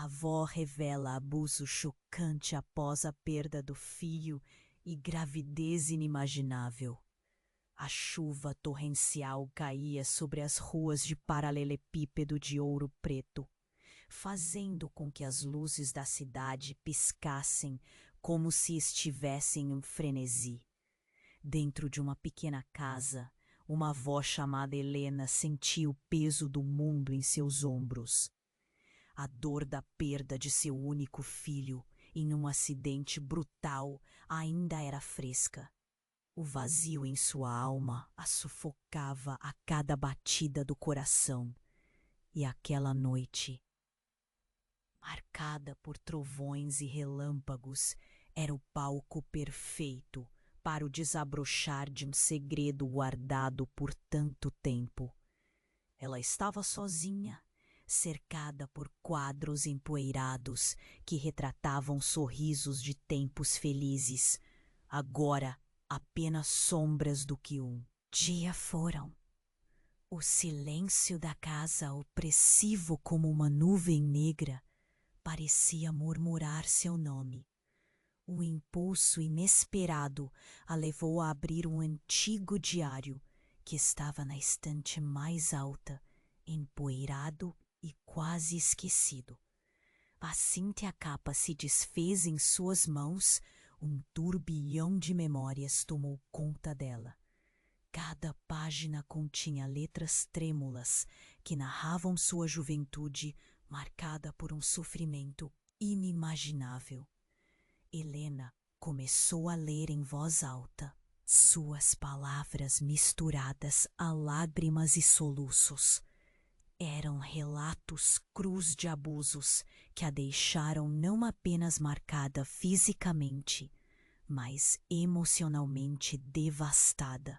avó revela abuso chocante após a perda do filho e gravidez inimaginável. A chuva torrencial caía sobre as ruas de paralelepípedo de Ouro Preto, fazendo com que as luzes da cidade piscassem como se estivessem em frenesi. Dentro de uma pequena casa, uma avó chamada Helena sentia o peso do mundo em seus ombros. A dor da perda de seu único filho em um acidente brutal ainda era fresca. O vazio em sua alma a sufocava a cada batida do coração. E aquela noite, marcada por trovões e relâmpagos, era o palco perfeito para o desabrochar de um segredo guardado por tanto tempo. Ela estava sozinha, cercada por quadros empoeirados que retratavam sorrisos de tempos felizes, agora apenas sombras do que um dia foram. O silêncio da casa, opressivo como uma nuvem negra, parecia murmurar seu nome. Um impulso inesperado a levou a abrir um antigo diário que estava na estante mais alta, empoeirado e quase esquecido. Assim que a capa se desfez em suas mãos, um turbilhão de memórias tomou conta dela. Cada página continha letras trêmulas que narravam sua juventude marcada por um sofrimento inimaginável. Helena começou a ler em voz alta, suas palavras misturadas a lágrimas e soluços. Eram relatos crus de abusos que a deixaram não apenas marcada fisicamente, mas emocionalmente devastada.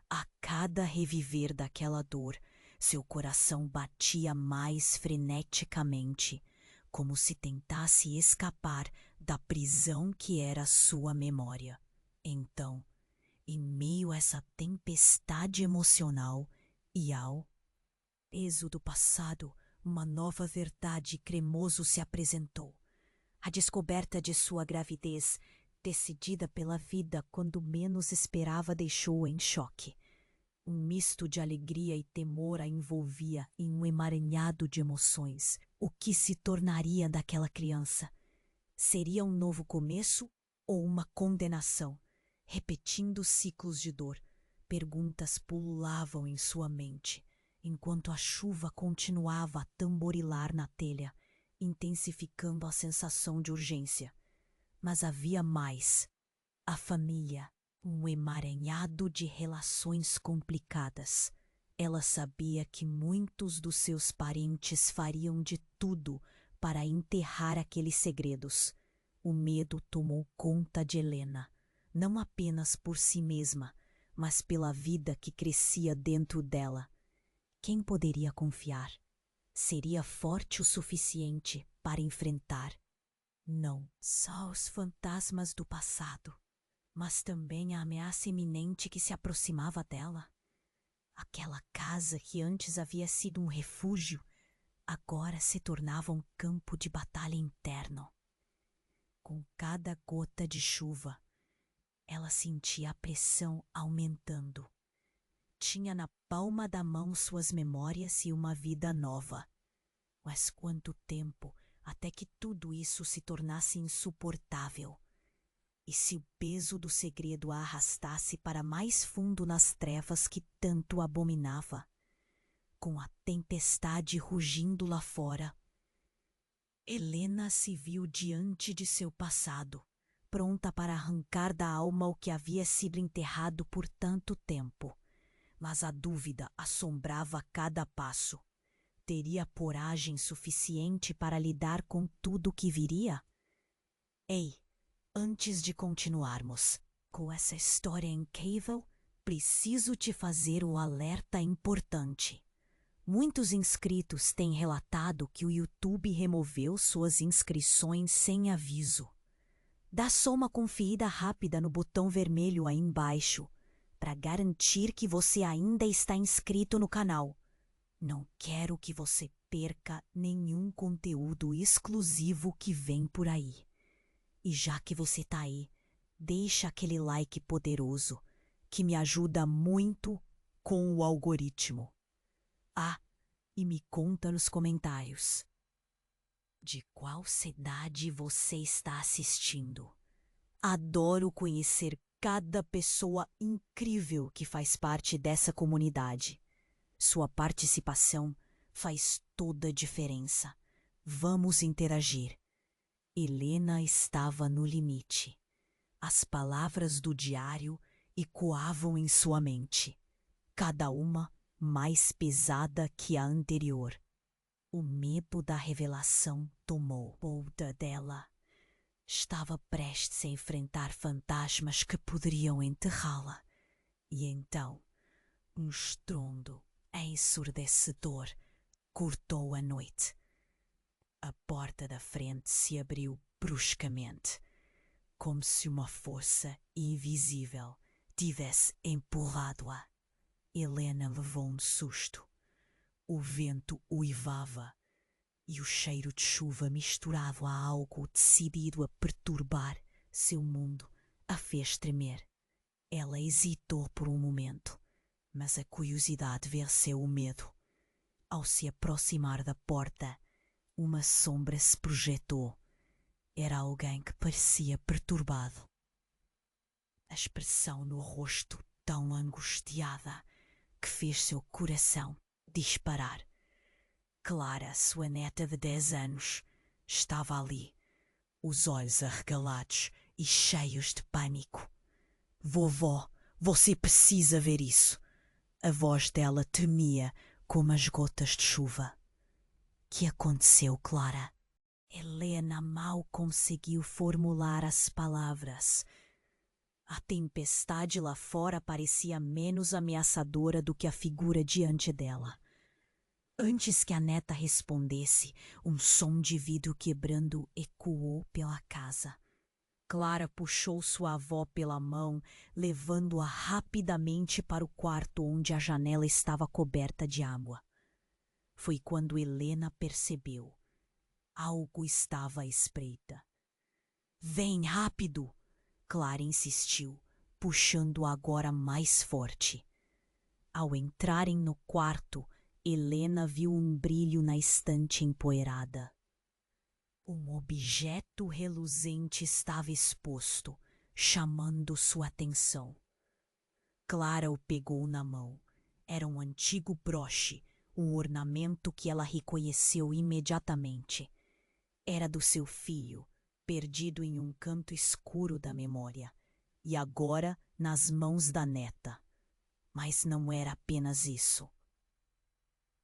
A cada reviver daquela dor, seu coração batia mais freneticamente, como se tentasse escapar da prisão que era sua memória. Então, em meio a essa tempestade emocional e ao peso do passado, uma nova verdade cremoso se apresentou. A descoberta de sua gravidez, decidida pela vida quando menos esperava, deixou-a em choque. Um misto de alegria e temor a envolvia em um emaranhado de emoções. O que se tornaria daquela criança? Seria um novo começo ou uma condenação? Repetindo ciclos de dor, perguntas pululavam em sua mente, enquanto a chuva continuava a tamborilar na telha, intensificando a sensação de urgência. Mas havia mais. A família, um emaranhado de relações complicadas. Ela sabia que muitos dos seus parentes fariam de tudo para enterrar aqueles segredos. O medo tomou conta de Helena, não apenas por si mesma, mas pela vida que crescia dentro dela. Quem poderia confiar? Seria forte o suficiente para enfrentar? Não só os fantasmas do passado, mas também a ameaça iminente que se aproximava dela. Aquela casa que antes havia sido um refúgio, agora se tornava um campo de batalha interno. Com cada gota de chuva, ela sentia a pressão aumentando. Tinha na palma da mão suas memórias e uma vida nova. Mas quanto tempo até que tudo isso se tornasse insuportável? E se o peso do segredo a arrastasse para mais fundo nas trevas que tanto abominava? Com a tempestade rugindo lá fora, Helena se viu diante de seu passado, pronta para arrancar da alma o que havia sido enterrado por tanto tempo. Mas a dúvida assombrava a cada passo. Teria coragem suficiente para lidar com tudo o que viria? Ei, antes de continuarmos com essa história incrível, preciso te fazer um alerta importante. Muitos inscritos têm relatado que o YouTube removeu suas inscrições sem aviso. Dá só uma conferida rápida no botão vermelho aí embaixo para garantir que você ainda está inscrito no canal. Não quero que você perca nenhum conteúdo exclusivo que vem por aí. E já que você tá aí, deixa aquele like poderoso que me ajuda muito com o algoritmo. Ah, e me conta nos comentários de qual cidade você está assistindo. Adoro conhecer cada pessoa incrível que faz parte dessa comunidade. Sua participação faz toda a diferença. Vamos interagir. Helena estava no limite. As palavras do diário ecoavam em sua mente, cada uma mais pesada que a anterior. O medo da revelação tomou conta dela. Estava prestes a enfrentar fantasmas que poderiam enterrá-la. E então, um estrondo ensurdecedor cortou a noite. A porta da frente se abriu bruscamente, como se uma força invisível tivesse empurrado-a. Helena levou um susto. O vento uivava e o cheiro de chuva misturado a algo decidido a perturbar seu mundo a fez tremer. Ela hesitou por um momento, mas a curiosidade venceu o medo. Ao se aproximar da porta, uma sombra se projetou. Era alguém que parecia perturbado. A expressão no rosto tão angustiada que fez seu coração disparar. Clara, sua neta de 10 anos, estava ali, os olhos arregalados e cheios de pânico. Vovó, você precisa ver isso. A voz dela tremia como as gotas de chuva. Que aconteceu, Clara? Helena mal conseguiu formular as palavras. A tempestade lá fora parecia menos ameaçadora do que a figura diante dela. Antes que a neta respondesse, um som de vidro quebrando ecoou pela casa. Clara puxou sua avó pela mão, levando-a rapidamente para o quarto onde a janela estava coberta de água. Foi quando Helena percebeu. Algo estava à espreita. Vem rápido! Clara insistiu, puxando agora mais forte. Ao entrarem no quarto, Helena viu um brilho na estante empoeirada. Um objeto reluzente estava exposto, chamando sua atenção. Clara o pegou na mão. Era um antigo broche, um ornamento que ela reconheceu imediatamente. Era do seu filho, perdido em um canto escuro da memória, e agora nas mãos da neta. Mas não era apenas isso.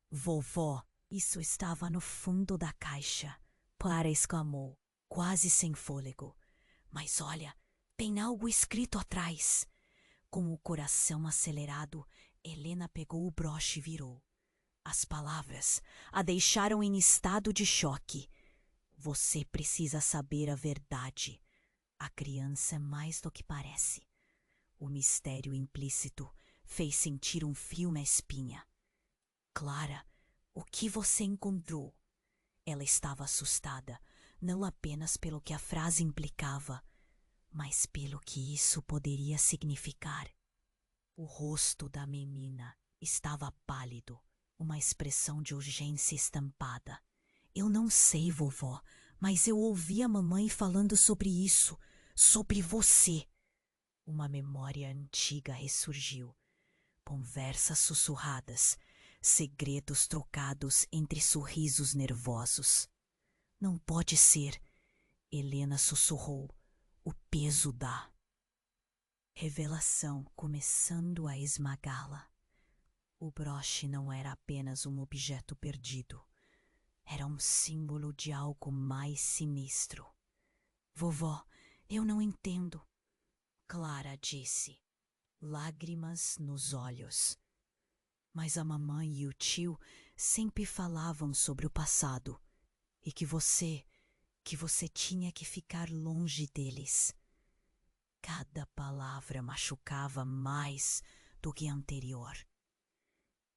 Vovó, isso estava no fundo da caixa. Clara exclamou, quase sem fôlego. Mas olha, tem algo escrito atrás. Com o coração acelerado, Helena pegou o broche e virou. As palavras a deixaram em estado de choque. Você precisa saber a verdade. A criança é mais do que parece. O mistério implícito fez sentir um frio na espinha. Clara, o que você encontrou? Ela estava assustada, não apenas pelo que a frase implicava, mas pelo que isso poderia significar. O rosto da menina estava pálido, uma expressão de urgência estampada. Eu não sei, vovó, mas eu ouvi a mamãe falando sobre isso, sobre você. Uma memória antiga ressurgiu. Conversas sussurradas, segredos trocados entre sorrisos nervosos. Não pode ser, Helena sussurrou, o peso da revelação começando a esmagá-la. O broche não era apenas um objeto perdido. Era um símbolo de algo mais sinistro. Vovó, eu não entendo, Clara disse, lágrimas nos olhos. Mas a mamãe e o tio sempre falavam sobre o passado e que você tinha que ficar longe deles. Cada palavra machucava mais do que a anterior.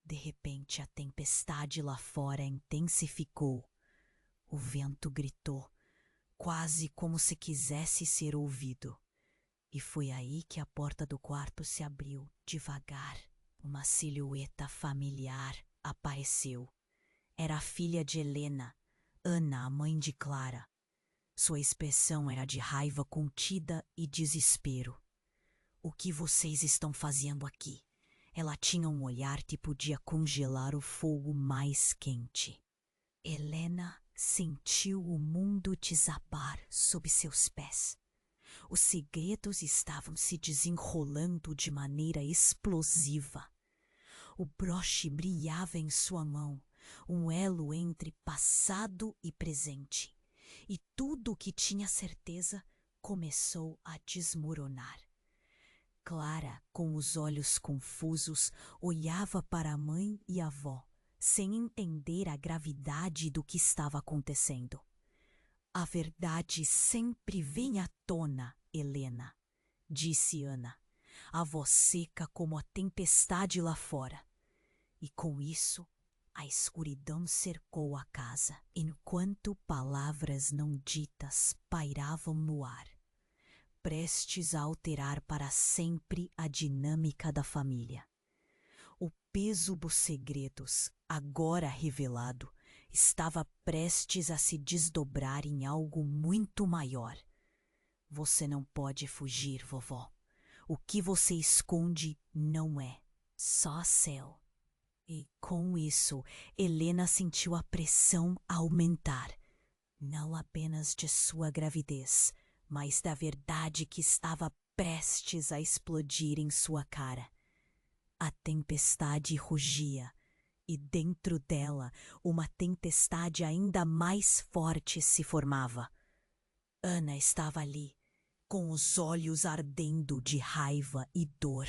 De repente, a tempestade lá fora intensificou. O vento gritou, quase como se quisesse ser ouvido. E foi aí que a porta do quarto se abriu devagar. Uma silhueta familiar apareceu. Era a filha de Helena, Ana, a mãe de Clara. Sua expressão era de raiva contida e desespero. "O que vocês estão fazendo aqui?" Ela tinha um olhar que podia congelar o fogo mais quente. Helena sentiu o mundo desabar sob seus pés. Os segredos estavam se desenrolando de maneira explosiva. O broche brilhava em sua mão, um elo entre passado e presente. E tudo o que tinha certeza começou a desmoronar. Clara, com os olhos confusos, olhava para a mãe e a avó, sem entender a gravidade do que estava acontecendo. "A verdade sempre vem à tona, Helena", disse Ana, a voz seca como a tempestade lá fora. E com isso, a escuridão cercou a casa, enquanto palavras não ditas pairavam no ar, prestes a alterar para sempre a dinâmica da família. O peso dos segredos, agora revelado, estava prestes a se desdobrar em algo muito maior. "Você não pode fugir, vovó. O que você esconde não é só céu." E com isso, Helena sentiu a pressão aumentar, não apenas de sua gravidez, mas da verdade que estava prestes a explodir em sua cara. A tempestade rugia, e dentro dela uma tempestade ainda mais forte se formava. Ana estava ali, com os olhos ardendo de raiva e dor.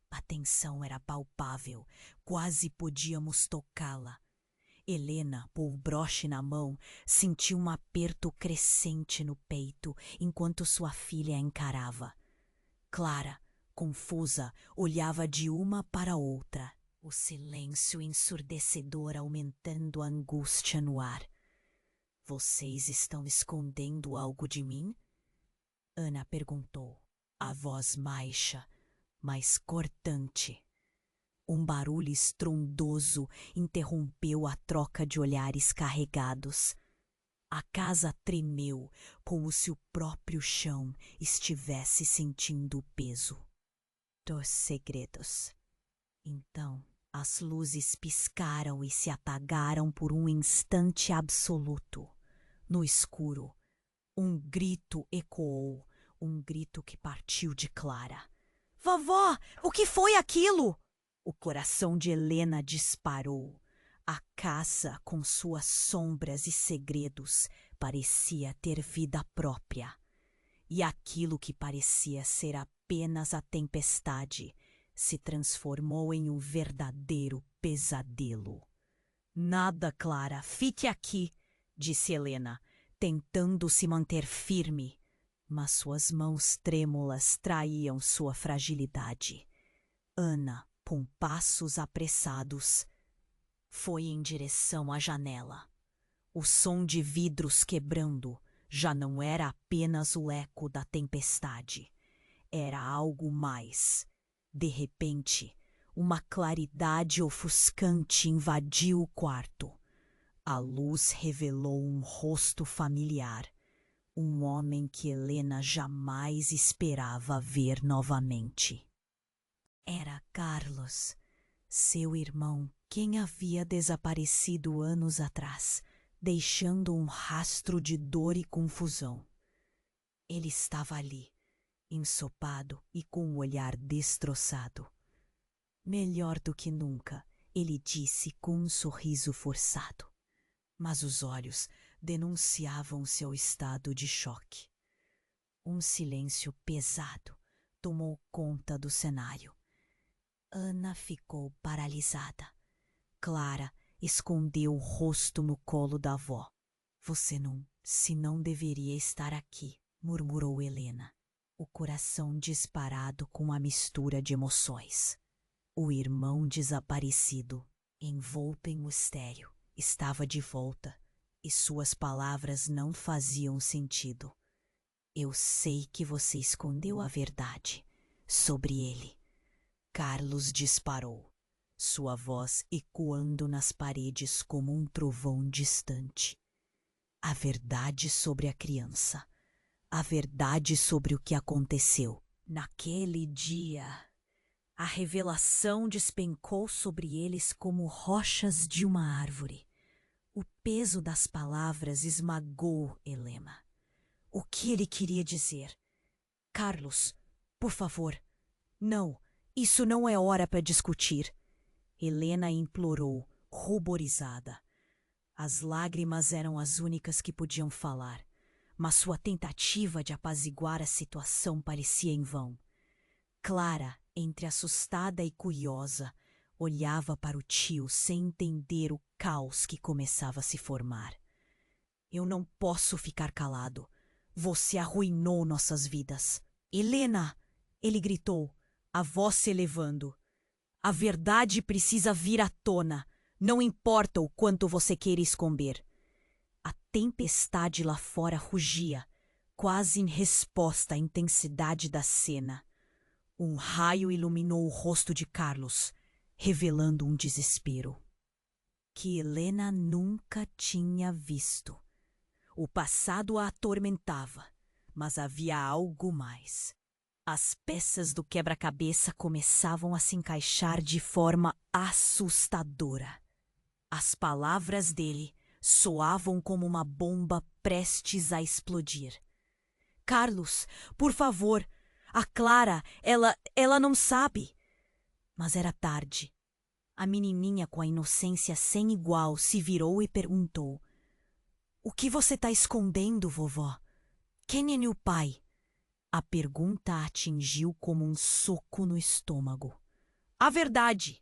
A tensão era palpável, quase podíamos tocá-la. Helena, com o broche na mão, sentiu um aperto crescente no peito enquanto sua filha a encarava. Clara, confusa, olhava de uma para outra, o silêncio ensurdecedor aumentando a angústia no ar. "Vocês estão escondendo algo de mim?" Ana perguntou, a voz baixa, mas cortante. Um barulho estrondoso interrompeu a troca de olhares carregados. A casa tremeu, como se o próprio chão estivesse sentindo o peso dos segredos. Então, as luzes piscaram e se apagaram por um instante absoluto. No escuro, um grito ecoou, um grito que partiu de Clara. "Vovó, o que foi aquilo?" O coração de Helena disparou. A casa, com suas sombras e segredos, parecia ter vida própria. E aquilo que parecia ser apenas a tempestade se transformou em um verdadeiro pesadelo. "Nada, Clara, fique aqui", disse Helena, tentando se manter firme, mas suas mãos trêmulas traíam sua fragilidade. Ana, com passos apressados, foi em direção à janela. O som de vidros quebrando já não era apenas o eco da tempestade. Era algo mais. De repente, uma claridade ofuscante invadiu o quarto. A luz revelou um rosto familiar, um homem que Helena jamais esperava ver novamente. Era Carlos, seu irmão, quem havia desaparecido anos atrás, deixando um rastro de dor e confusão. Ele estava ali, ensopado e com o olhar destroçado. "Melhor do que nunca", ele disse com um sorriso forçado. Mas os olhos denunciavam seu estado de choque. Um silêncio pesado tomou conta do cenário. Ana ficou paralisada. Clara escondeu o rosto no colo da avó. "Você não deveria estar aqui", murmurou Helena, o coração disparado com a mistura de emoções. O irmão desaparecido, envolto em mistério, estava de volta e suas palavras não faziam sentido. Eu sei que você escondeu a verdade sobre ele. Carlos disparou, sua voz ecoando nas paredes como um trovão distante. A verdade sobre a criança. A verdade sobre o que aconteceu. Naquele dia, a revelação despencou sobre eles como rochas de uma árvore. O peso das palavras esmagou Helena. O que ele queria dizer? Carlos, por favor, não, isso não é hora para discutir. Helena implorou, ruborizada. As lágrimas eram as únicas que podiam falar, mas sua tentativa de apaziguar a situação parecia em vão. Clara, entre assustada e curiosa, olhava para o tio sem entender o caos que começava a se formar. Eu não posso ficar calado. Você arruinou nossas vidas. Helena! Ele gritou, a voz se elevando. A verdade precisa vir à tona. Não importa o quanto você queira esconder. A tempestade lá fora rugia, quase em resposta à intensidade da cena. Um raio iluminou o rosto de Carlos, revelando um desespero que Helena nunca tinha visto. O passado a atormentava, mas havia algo mais. As peças do quebra-cabeça começavam a se encaixar de forma assustadora. As palavras dele soavam como uma bomba prestes a explodir. Carlos, por favor, a Clara, ela não sabe. Mas era tarde. A menininha com a inocência sem igual se virou e perguntou: O que você está escondendo, vovó? Quem é o pai? A pergunta a atingiu como um soco no estômago. A verdade!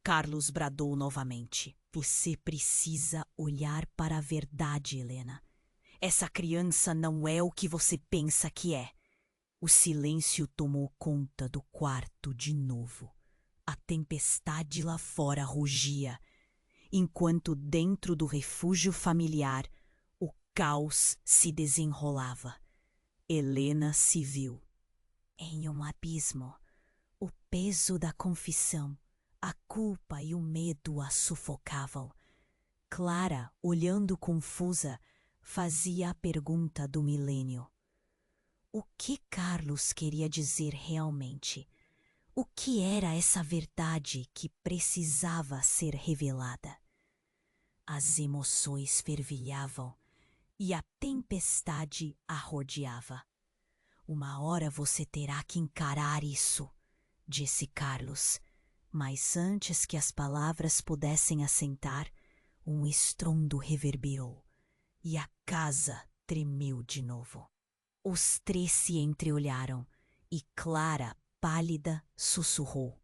Carlos bradou novamente. Você precisa olhar para a verdade, Helena. Essa criança não é o que você pensa que é. O silêncio tomou conta do quarto de novo. A tempestade lá fora rugia, enquanto dentro do refúgio familiar o caos se desenrolava. Helena se viu em um abismo. O peso da confissão, a culpa e o medo a sufocavam. Clara, olhando confusa, fazia a pergunta do milênio. O que Carlos queria dizer realmente? O que era essa verdade que precisava ser revelada? As emoções fervilhavam e a tempestade a rodeava. Uma hora você terá que encarar isso, disse Carlos. Mas antes que as palavras pudessem assentar, um estrondo reverberou e a casa tremeu de novo. Os três se entreolharam e Clara, pálida, sussurrou: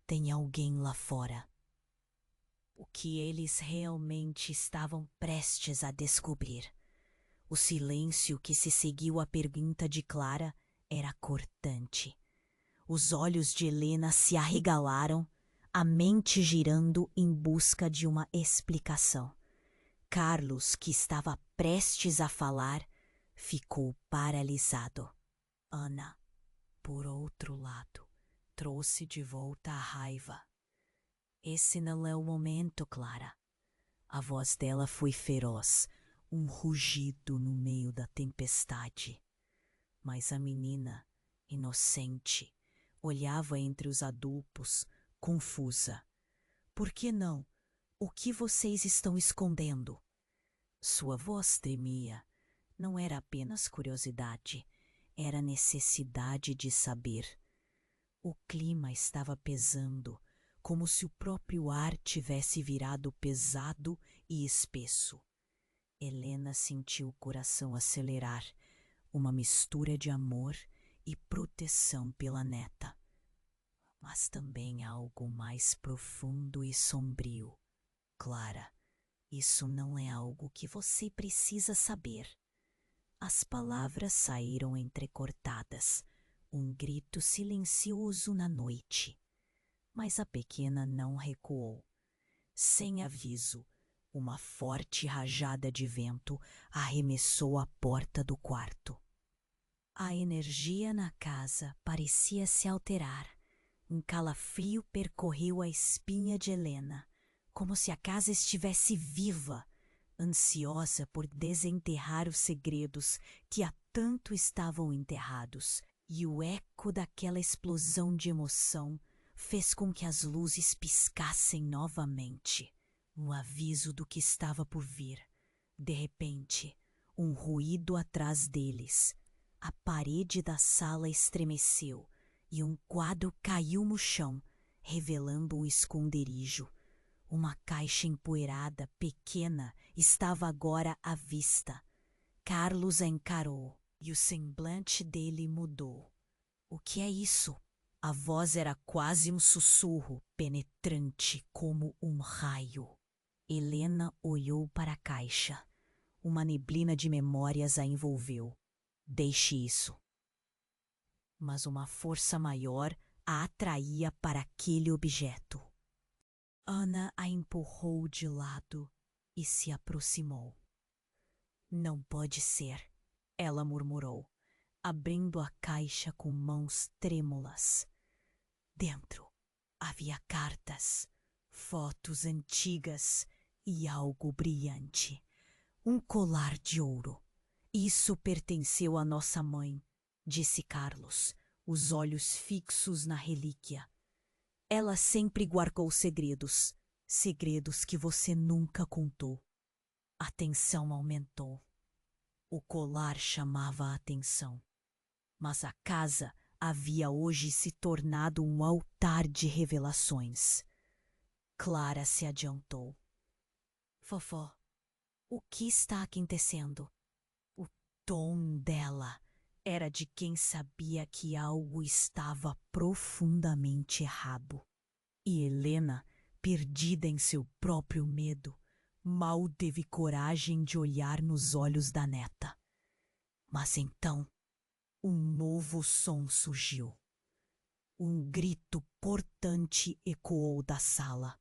Tem alguém lá fora. O que eles realmente estavam prestes a descobrir. O silêncio que se seguiu à pergunta de Clara era cortante. Os olhos de Helena se arregalaram, a mente girando em busca de uma explicação. Carlos, que estava prestes a falar, ficou paralisado. Ana, por outro lado, trouxe de volta a raiva. Esse não é o momento, Clara. A voz dela foi feroz, um rugido no meio da tempestade. Mas a menina, inocente, olhava entre os adultos, confusa. Por que não? O que vocês estão escondendo? Sua voz tremia. Não era apenas curiosidade, era necessidade de saber. O clima estava pesando, como se o próprio ar tivesse virado pesado e espesso. Helena sentiu o coração acelerar, uma mistura de amor e proteção pela neta. Mas também algo mais profundo e sombrio. Clara, isso não é algo que você precisa saber. As palavras saíram entrecortadas, um grito silencioso na noite. Mas a pequena não recuou. Sem aviso, uma forte rajada de vento arremessou a porta do quarto. A energia na casa parecia se alterar. Um calafrio percorreu a espinha de Helena, como se a casa estivesse viva, ansiosa por desenterrar os segredos que há tanto estavam enterrados, e o eco daquela explosão de emoção fez com que as luzes piscassem novamente, um aviso do que estava por vir. De repente, um ruído atrás deles. A parede da sala estremeceu e um quadro caiu no chão, revelando um esconderijo. Uma caixa empoeirada, pequena, estava agora à vista. Carlos a encarou e o semblante dele mudou. O que é isso? A voz era quase um sussurro, penetrante como um raio. Helena olhou para a caixa. Uma neblina de memórias a envolveu. Deixe isso. Mas uma força maior a atraía para aquele objeto. Ana a empurrou de lado e se aproximou. Não pode ser, ela murmurou, abrindo a caixa com mãos trêmulas. Dentro havia cartas, fotos antigas e algo brilhante. Um colar de ouro. Isso pertenceu à nossa mãe, disse Carlos, os olhos fixos na relíquia. Ela sempre guardou segredos, segredos que você nunca contou. A tensão aumentou. O colar chamava a atenção. Mas a casa havia hoje se tornado um altar de revelações. Clara se adiantou. Vovó, o que está acontecendo? O tom dela era de quem sabia que algo estava profundamente errado. E Helena, perdida em seu próprio medo, mal teve coragem de olhar nos olhos da neta. Mas então, um novo som surgiu. Um grito cortante ecoou da sala.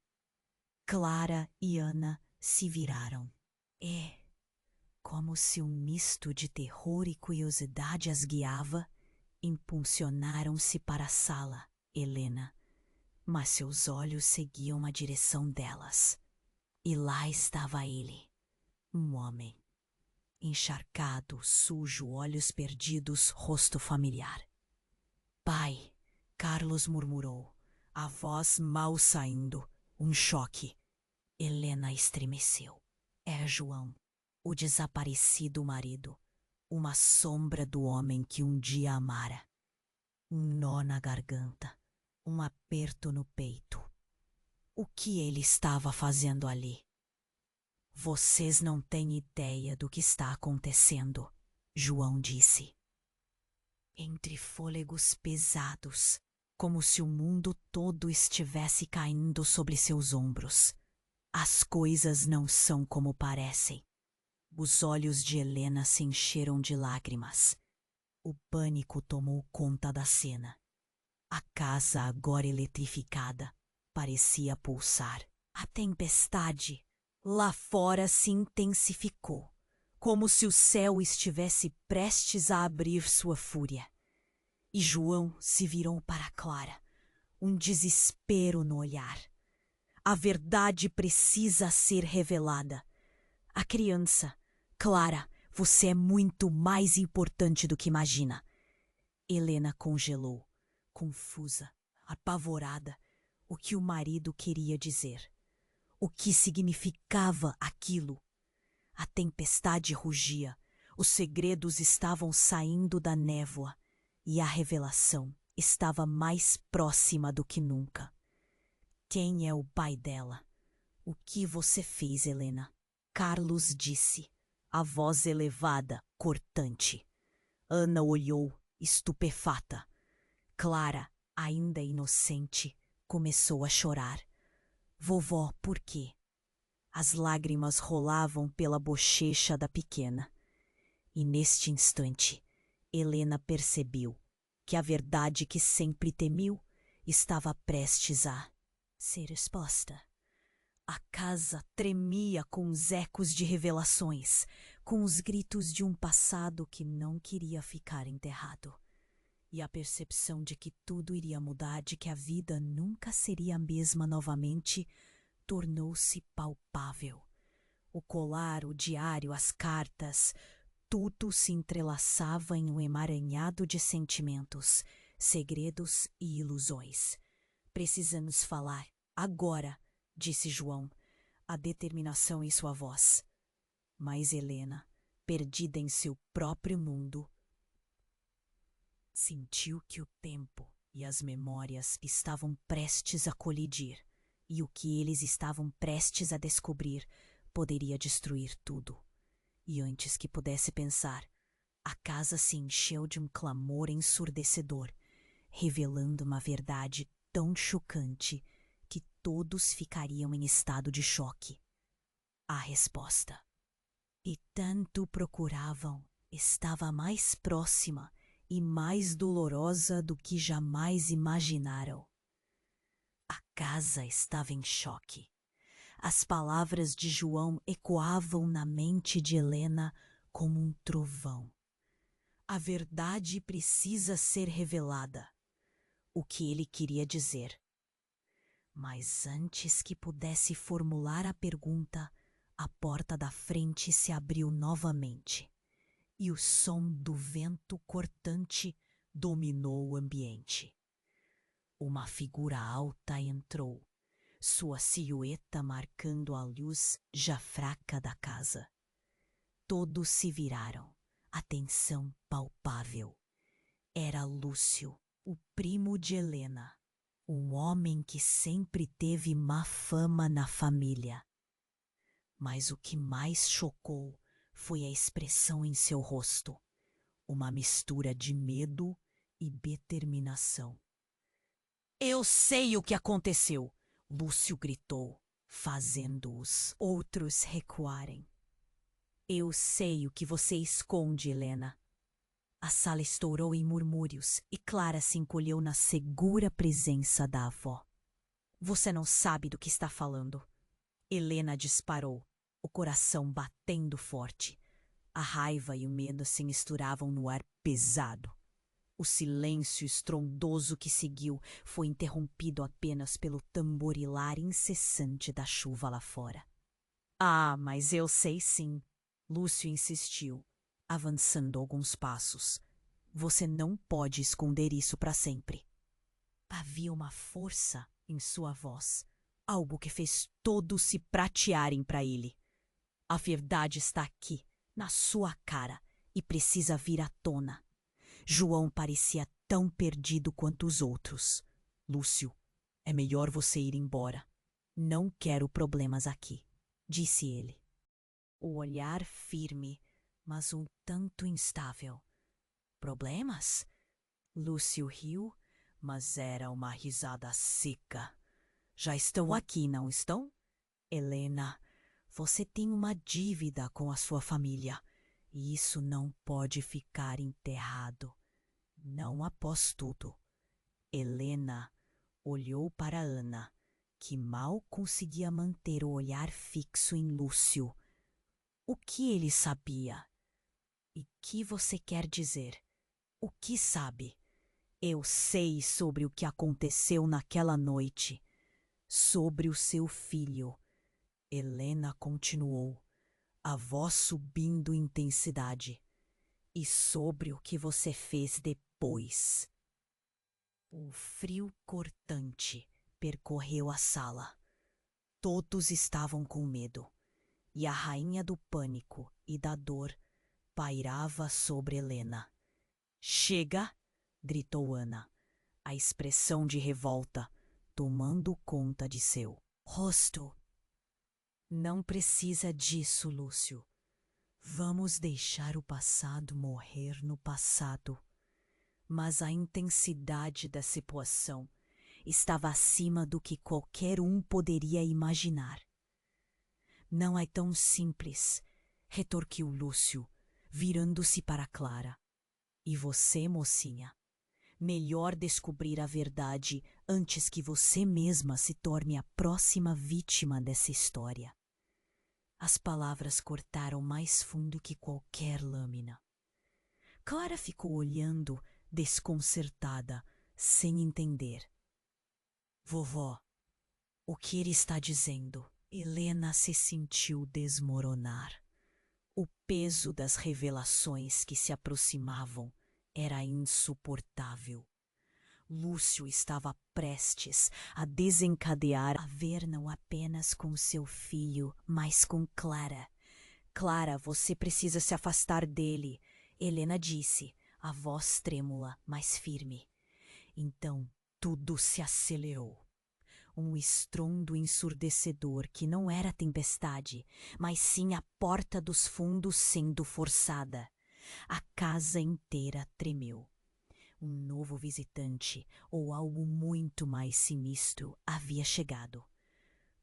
Clara e Ana se viraram. Como se um misto de terror e curiosidade as guiava, impulsionaram-se para a sala, Helena. Mas seus olhos seguiam a direção delas. E lá estava ele, um homem. Encharcado, sujo, olhos perdidos, rosto familiar. Pai, Carlos murmurou, a voz mal saindo, um choque. Helena estremeceu. Era João, o desaparecido marido, uma sombra do homem que um dia amara. Um nó na garganta, um aperto no peito. O que ele estava fazendo ali? Vocês não têm ideia do que está acontecendo, João disse. Entre fôlegos pesados, como se o mundo todo estivesse caindo sobre seus ombros. As coisas não são como parecem. Os olhos de Helena se encheram de lágrimas. O pânico tomou conta da cena. A casa, agora eletrificada, parecia pulsar. A tempestade lá fora se intensificou, como se o céu estivesse prestes a abrir sua fúria. E João se virou para Clara, um desespero no olhar. A verdade precisa ser revelada. A criança, Clara, você é muito mais importante do que imagina. Helena congelou, confusa, apavorada, o que o marido queria dizer. O que significava aquilo? A tempestade rugia, os segredos estavam saindo da névoa e a revelação estava mais próxima do que nunca. Quem é o pai dela? O que você fez, Helena? Carlos disse, a voz elevada, cortante. Ana olhou, estupefata. Clara, ainda inocente, começou a chorar. Vovó, por quê? As lágrimas rolavam pela bochecha da pequena. E neste instante, Helena percebeu que a verdade que sempre temiu estava prestes a ser exposta. A casa tremia com os ecos de revelações, com os gritos de um passado que não queria ficar enterrado. E a percepção de que tudo iria mudar, de que a vida nunca seria a mesma novamente, tornou-se palpável. O colar, o diário, as cartas, tudo se entrelaçava em um emaranhado de sentimentos, segredos e ilusões. Precisamos falar, agora, disse João, a determinação em sua voz. Mas Helena, perdida em seu próprio mundo, sentiu que o tempo e as memórias estavam prestes a colidir, e o que eles estavam prestes a descobrir poderia destruir tudo. E antes que pudesse pensar, a casa se encheu de um clamor ensurdecedor, revelando uma verdade tão chocante que todos ficariam em estado de choque. A resposta. E tanto procuravam, estava mais próxima e mais dolorosa do que jamais imaginaram. A casa estava em choque. As palavras de João ecoavam na mente de Helena como um trovão. A verdade precisa ser revelada. O que ele queria dizer. Mas antes que pudesse formular a pergunta, a porta da frente se abriu novamente, e o som do vento cortante dominou o ambiente. Uma figura alta entrou, sua silhueta marcando a luz já fraca da casa. Todos se viraram, atenção palpável. Era Lúcio, o primo de Helena, um homem que sempre teve má fama na família. Mas o que mais chocou foi a expressão em seu rosto, uma mistura de medo e determinação. Eu sei o que aconteceu, Lúcio gritou, fazendo os outros recuarem. Eu sei o que você esconde, Helena. A sala estourou em murmúrios e Clara se encolheu na segura presença da avó. Você não sabe do que está falando. Helena disparou, o coração batendo forte. A raiva e o medo se misturavam no ar pesado. O silêncio estrondoso que seguiu foi interrompido apenas pelo tamborilar incessante da chuva lá fora. Ah, mas eu sei sim, Lúcio insistiu, avançando alguns passos. Você não pode esconder isso para sempre. Havia uma força em sua voz, algo que fez todos se pratearem para ele. A verdade está aqui, na sua cara, e precisa vir à tona. João parecia tão perdido quanto os outros. Lúcio, é melhor você ir embora. Não quero problemas aqui, disse ele. O olhar firme, mas um tanto instável. Problemas? Lúcio riu, mas era uma risada seca. Já estão aqui, não estão? Helena, você tem uma dívida com a sua família. E isso não pode ficar enterrado. Não após tudo. Helena olhou para Ana, que mal conseguia manter o olhar fixo em Lúcio. O que ele sabia? E que você quer dizer? O que sabe? Eu sei sobre o que aconteceu naquela noite. Sobre o seu filho. Helena continuou, a voz subindo em intensidade. E sobre o que você fez depois. O frio cortante percorreu a sala. Todos estavam com medo, e a rainha do pânico e da dor pairava sobre Helena. Chega! Gritou Ana, a expressão de revolta tomando conta de seu rosto. Não precisa disso, Lúcio. Vamos deixar o passado morrer no passado. Mas a intensidade da situação estava acima do que qualquer um poderia imaginar. Não é tão simples, retorquiu Lúcio, virando-se para Clara. E você, mocinha? Melhor descobrir a verdade antes que você mesma se torne a próxima vítima dessa história. As palavras cortaram mais fundo que qualquer lâmina. Clara ficou olhando, desconcertada, sem entender. Vovó, o que ele está dizendo? Helena se sentiu desmoronar. O peso das revelações que se aproximavam era insuportável. Lúcio estava prestes a desencadear a ver não apenas com seu filho, mas com Clara. Clara, você precisa se afastar dele, Helena disse, a voz trêmula, mas firme. Então tudo se acelerou. Um estrondo ensurdecedor que não era tempestade, mas sim a porta dos fundos sendo forçada. A casa inteira tremeu. Um novo visitante, ou algo muito mais sinistro, havia chegado.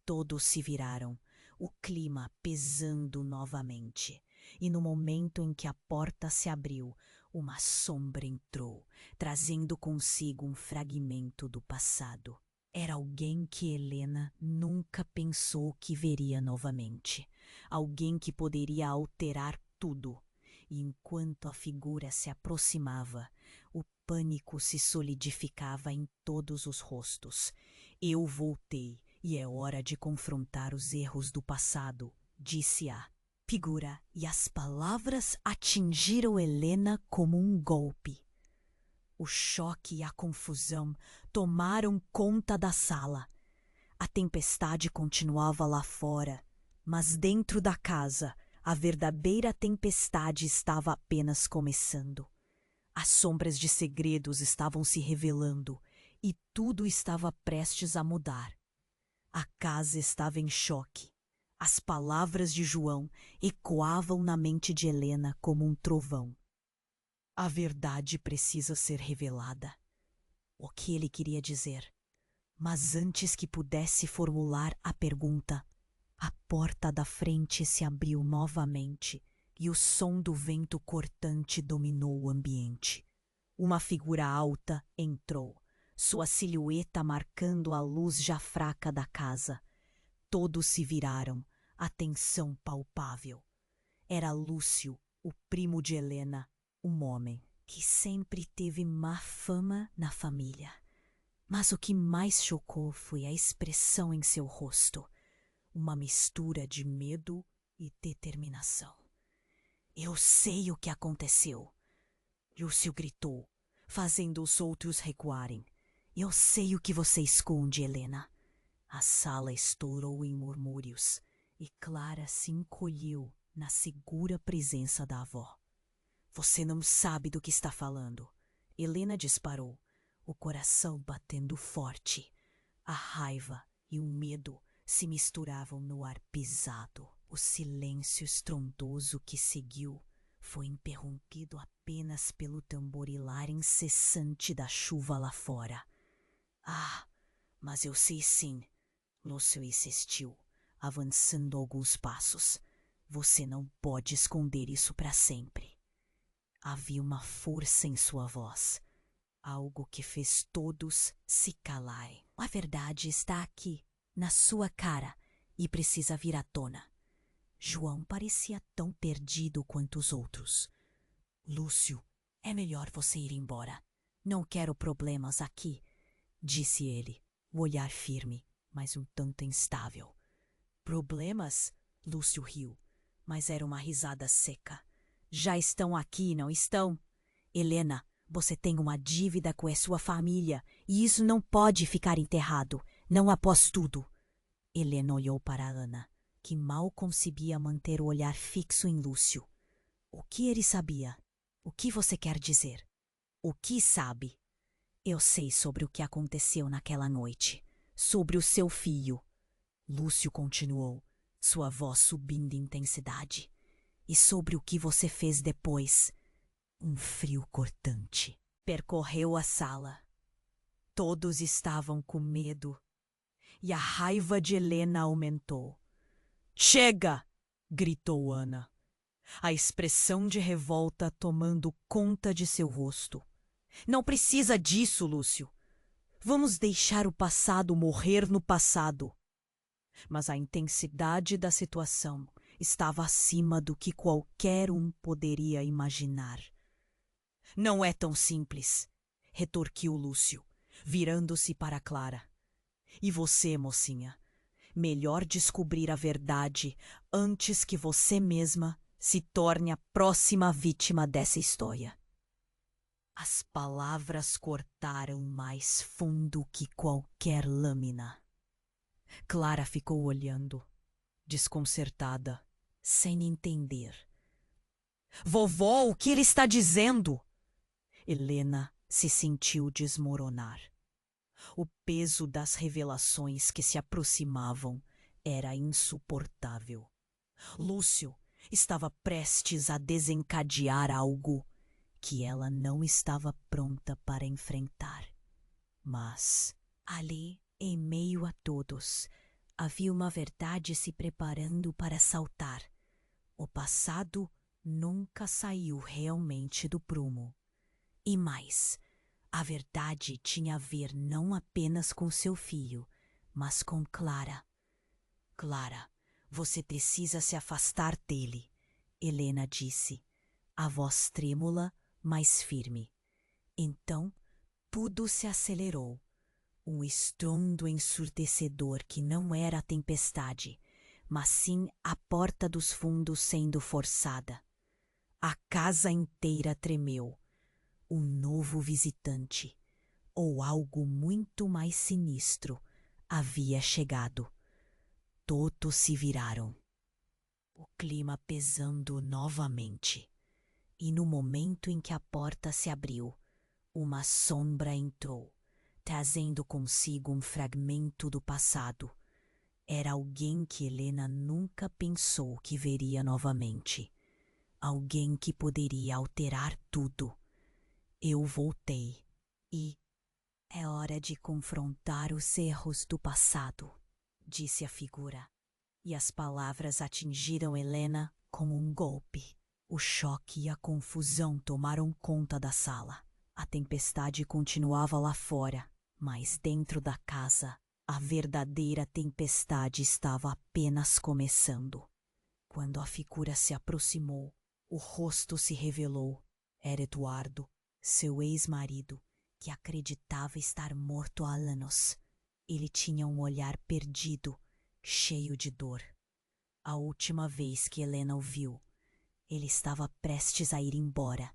Todos se viraram, o clima pesando novamente. E no momento em que a porta se abriu, uma sombra entrou, trazendo consigo um fragmento do passado. Era alguém que Helena nunca pensou que veria novamente. Alguém que poderia alterar tudo. E enquanto a figura se aproximava, o pânico se solidificava em todos os rostos. Eu voltei e é hora de confrontar os erros do passado, disse a figura, e as palavras atingiram Helena como um golpe. O choque e a confusão tomaram conta da sala. A tempestade continuava lá fora, mas dentro da casa, a verdadeira tempestade estava apenas começando. As sombras de segredos estavam se revelando e tudo estava prestes a mudar. A casa estava em choque. As palavras de João ecoavam na mente de Helena como um trovão. A verdade precisa ser revelada. O que ele queria dizer? Mas antes que pudesse formular a pergunta, a porta da frente se abriu novamente e o som do vento cortante dominou o ambiente. Uma figura alta entrou, sua silhueta marcando a luz já fraca da casa. Todos se viraram, a tensão palpável. Era Lúcio, o primo de Helena, um homem que sempre teve má fama na família. Mas o que mais chocou foi a expressão em seu rosto, uma mistura de medo e determinação. Eu sei o que aconteceu, Lúcio gritou, fazendo os outros recuarem. Eu sei o que você esconde, Helena. A sala estourou em murmúrios e Clara se encolheu na segura presença da avó. Você não sabe do que está falando. Helena disparou, o coração batendo forte. A raiva e o medo se misturavam no ar pesado. O silêncio estrondoso que seguiu foi interrompido apenas pelo tamborilar incessante da chuva lá fora. Ah, mas eu sei sim, Lúcio insistiu, avançando alguns passos. Você não pode esconder isso para sempre. Havia uma força em sua voz, algo que fez todos se calarem. A verdade está aqui, na sua cara, e precisa vir à tona. João parecia tão perdido quanto os outros. Lúcio, é melhor você ir embora. Não quero problemas aqui, disse ele, o olhar firme, mas um tanto instável. Problemas? Lúcio riu, mas era uma risada seca. Já estão aqui, não estão? Helena, você tem uma dívida com a sua família e isso não pode ficar enterrado, não após tudo. Helena olhou para Ana, que mal conseguia manter o olhar fixo em Lúcio. O que ele sabia? O que você quer dizer? O que sabe? Eu sei sobre o que aconteceu naquela noite, sobre o seu filho. Lúcio continuou, sua voz subindo em intensidade. E sobre o que você fez depois. Um frio cortante percorreu a sala. Todos estavam com medo e a raiva de Helena aumentou. Chega! Gritou Ana, a expressão de revolta tomando conta de seu rosto. Não precisa disso, Lúcio. Vamos deixar o passado morrer no passado. Mas a intensidade da situação estava acima do que qualquer um poderia imaginar. Não é tão simples, retorquiu Lúcio, virando-se para Clara. E você, mocinha? Melhor descobrir a verdade antes que você mesma se torne a próxima vítima dessa história. As palavras cortaram mais fundo que qualquer lâmina. Clara ficou olhando, desconcertada, sem entender. Vovó, o que ele está dizendo? Helena se sentiu desmoronar. O peso das revelações que se aproximavam era insuportável. Lúcio estava prestes a desencadear algo que ela não estava pronta para enfrentar. Mas, ali, em meio a todos, havia uma verdade se preparando para saltar. O passado nunca saiu realmente do prumo. E mais, a verdade tinha a ver não apenas com seu filho, mas com Clara. Clara, você precisa se afastar dele, Helena disse, a voz trêmula, mas firme. Então, tudo se acelerou. Um estrondo ensurdecedor que não era a tempestade, mas sim a porta dos fundos sendo forçada. A casa inteira tremeu. Um novo visitante, ou algo muito mais sinistro, havia chegado. Todos se viraram. O clima pesando novamente. E no momento em que a porta se abriu, uma sombra entrou, trazendo consigo um fragmento do passado. Era alguém que Helena nunca pensou que veria novamente. Alguém que poderia alterar tudo. Eu voltei e... É hora de confrontar os erros do passado, disse a figura. E as palavras atingiram Helena como um golpe. O choque e a confusão tomaram conta da sala. A tempestade continuava lá fora, mas dentro da casa, a verdadeira tempestade estava apenas começando. Quando a figura se aproximou, o rosto se revelou. Era Eduardo, seu ex-marido, que acreditava estar morto há anos. Ele tinha um olhar perdido, cheio de dor. A última vez que Helena o viu, ele estava prestes a ir embora.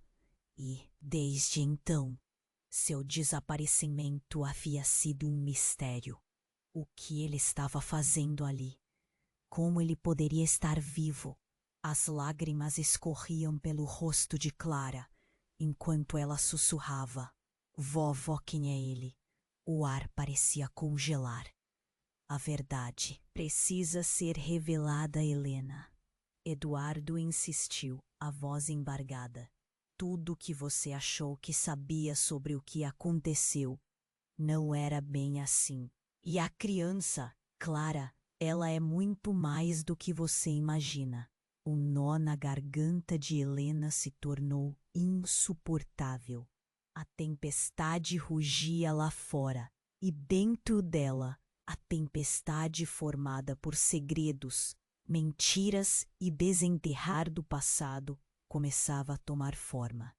E, desde então, seu desaparecimento havia sido um mistério. O que ele estava fazendo ali? Como ele poderia estar vivo? As lágrimas escorriam pelo rosto de Clara, enquanto ela sussurrava. Vovó, quem é ele? O ar parecia congelar. A verdade precisa ser revelada, Helena. Eduardo insistiu, a voz embargada. Tudo o que você achou que sabia sobre o que aconteceu não era bem assim. E a criança, Clara, ela é muito mais do que você imagina. O nó na garganta de Helena se tornou insuportável. A tempestade rugia lá fora, e dentro dela, a tempestade formada por segredos, mentiras e desenterrar do passado começava a tomar forma.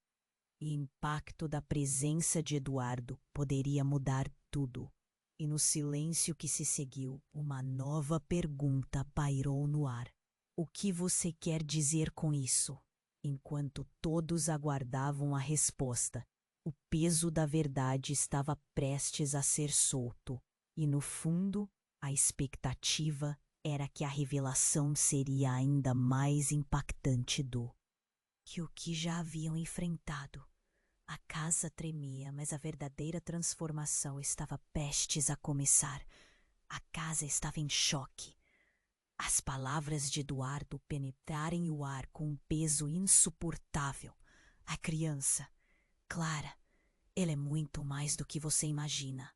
O impacto da presença de Eduardo poderia mudar tudo. E no silêncio que se seguiu, uma nova pergunta pairou no ar. O que você quer dizer com isso? Enquanto todos aguardavam a resposta, o peso da verdade estava prestes a ser solto. E no fundo, a expectativa era que a revelação seria ainda mais impactante do que o que já haviam enfrentado. A casa tremia, mas a verdadeira transformação estava prestes a começar. A casa estava em choque. As palavras de Eduardo penetraram o ar com um peso insuportável. A criança, Clara, ela é muito mais do que você imagina.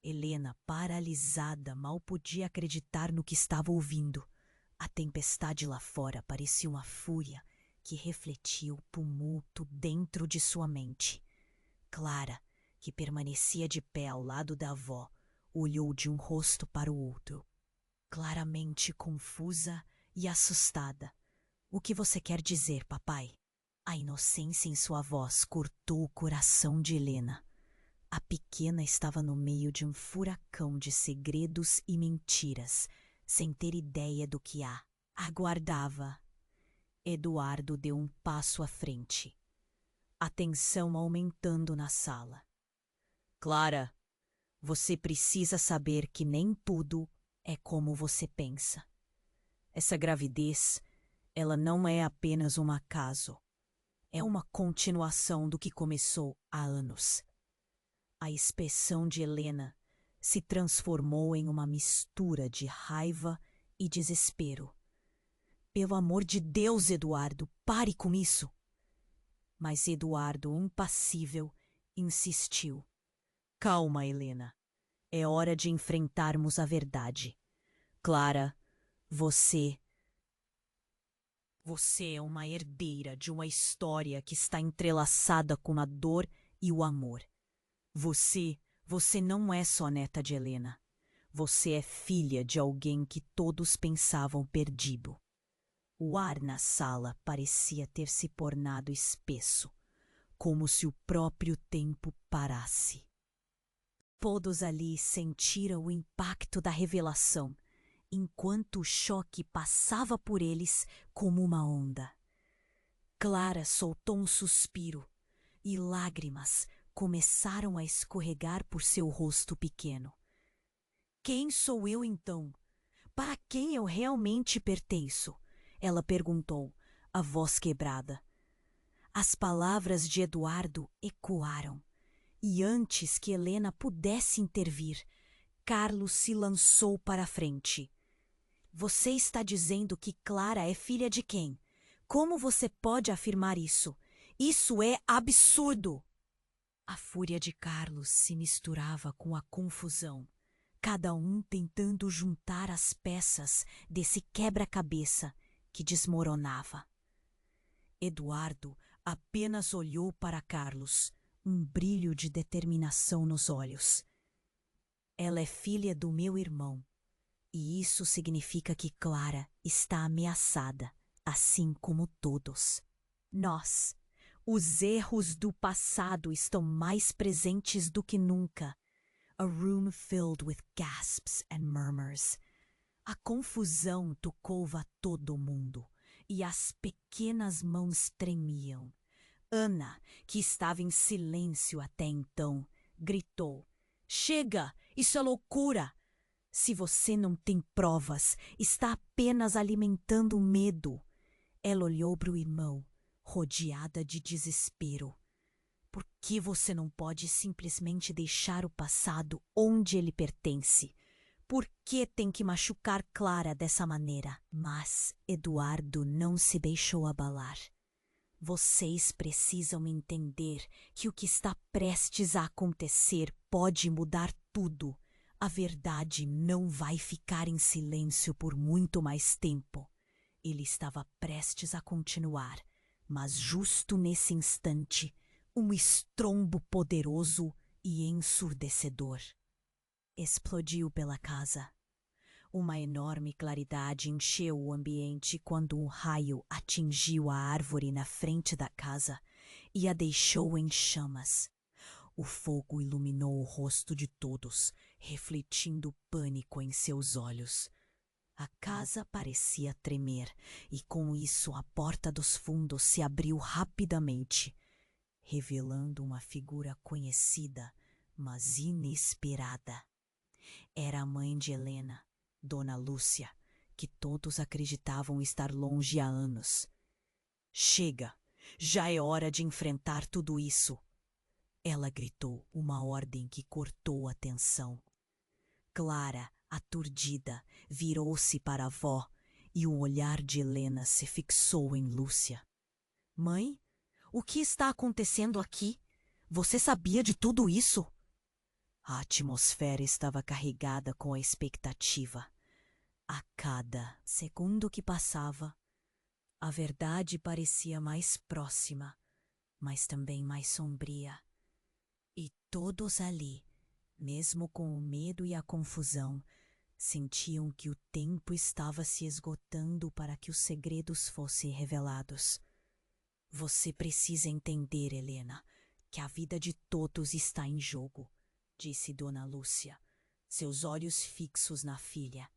Helena, paralisada, mal podia acreditar no que estava ouvindo. A tempestade lá fora parecia uma fúria que refletia o tumulto dentro de sua mente. Clara, que permanecia de pé ao lado da avó, olhou de um rosto para o outro, claramente confusa e assustada. O que você quer dizer, papai? A inocência em sua voz cortou o coração de Helena. A pequena estava no meio de um furacão de segredos e mentiras, sem ter ideia do que a aguardava. Eduardo deu um passo à frente, a tensão aumentando na sala. Clara, você precisa saber que nem tudo é como você pensa. Essa gravidez, ela não é apenas um acaso. É uma continuação do que começou há anos. A expressão de Helena se transformou em uma mistura de raiva e desespero. Pelo amor de Deus, Eduardo, pare com isso! Mas Eduardo, impassível, insistiu. Calma, Helena. É hora de enfrentarmos a verdade. Clara, você é uma herdeira de uma história que está entrelaçada com a dor e o amor. Você não é só neta de Helena. Você é filha de alguém que todos pensavam perdido. O ar na sala parecia ter se tornado espesso, como se o próprio tempo parasse. Todos ali sentiram o impacto da revelação, enquanto o choque passava por eles como uma onda. Clara soltou um suspiro e lágrimas começaram a escorregar por seu rosto pequeno. Quem sou eu então? Para quem eu realmente pertenço? Ela perguntou, a voz quebrada. As palavras de Eduardo ecoaram, e antes que Helena pudesse intervir, Carlos se lançou para a frente. Você está dizendo que Clara é filha de quem? Como você pode afirmar isso? Isso é absurdo! A fúria de Carlos se misturava com a confusão, cada um tentando juntar as peças desse quebra-cabeça que desmoronava. Eduardo apenas olhou para Carlos, um brilho de determinação nos olhos. Ela é filha do meu irmão, e isso significa que Clara está ameaçada, assim como todos. Nós, os erros do passado estão mais presentes do que nunca. A room filled with gasps and murmurs. A confusão tocou-a todo mundo, e as pequenas mãos tremiam. Ana, que estava em silêncio até então, gritou: Chega! Isso é loucura! Se você não tem provas, está apenas alimentando o medo. Ela olhou para o irmão, rodeada de desespero. Por que você não pode simplesmente deixar o passado onde ele pertence? Por que tem que machucar Clara dessa maneira? Mas Eduardo não se deixou abalar. Vocês precisam entender que o que está prestes a acontecer pode mudar tudo. A verdade não vai ficar em silêncio por muito mais tempo. Ele estava prestes a continuar, mas justo nesse instante, um estrondo poderoso e ensurdecedor explodiu pela casa. Uma enorme claridade encheu o ambiente quando um raio atingiu a árvore na frente da casa e a deixou em chamas. O fogo iluminou o rosto de todos, refletindo pânico em seus olhos. A casa parecia tremer, e com isso a porta dos fundos se abriu rapidamente, revelando uma figura conhecida, mas inesperada. Era a mãe de Helena, Dona Lúcia, que todos acreditavam estar longe há anos. Chega! Já é hora de enfrentar tudo isso! Ela gritou uma ordem que cortou a tensão. Clara, aturdida, virou-se para a avó e o olhar de Helena se fixou em Lúcia. Mãe, o que está acontecendo aqui? Você sabia de tudo isso? A atmosfera estava carregada com a expectativa. A cada segundo que passava, a verdade parecia mais próxima, mas também mais sombria. E todos ali, mesmo com o medo e a confusão, sentiam que o tempo estava se esgotando para que os segredos fossem revelados. Você precisa entender, Helena, que a vida de todos está em jogo, disse Dona Lúcia, seus olhos fixos na filha.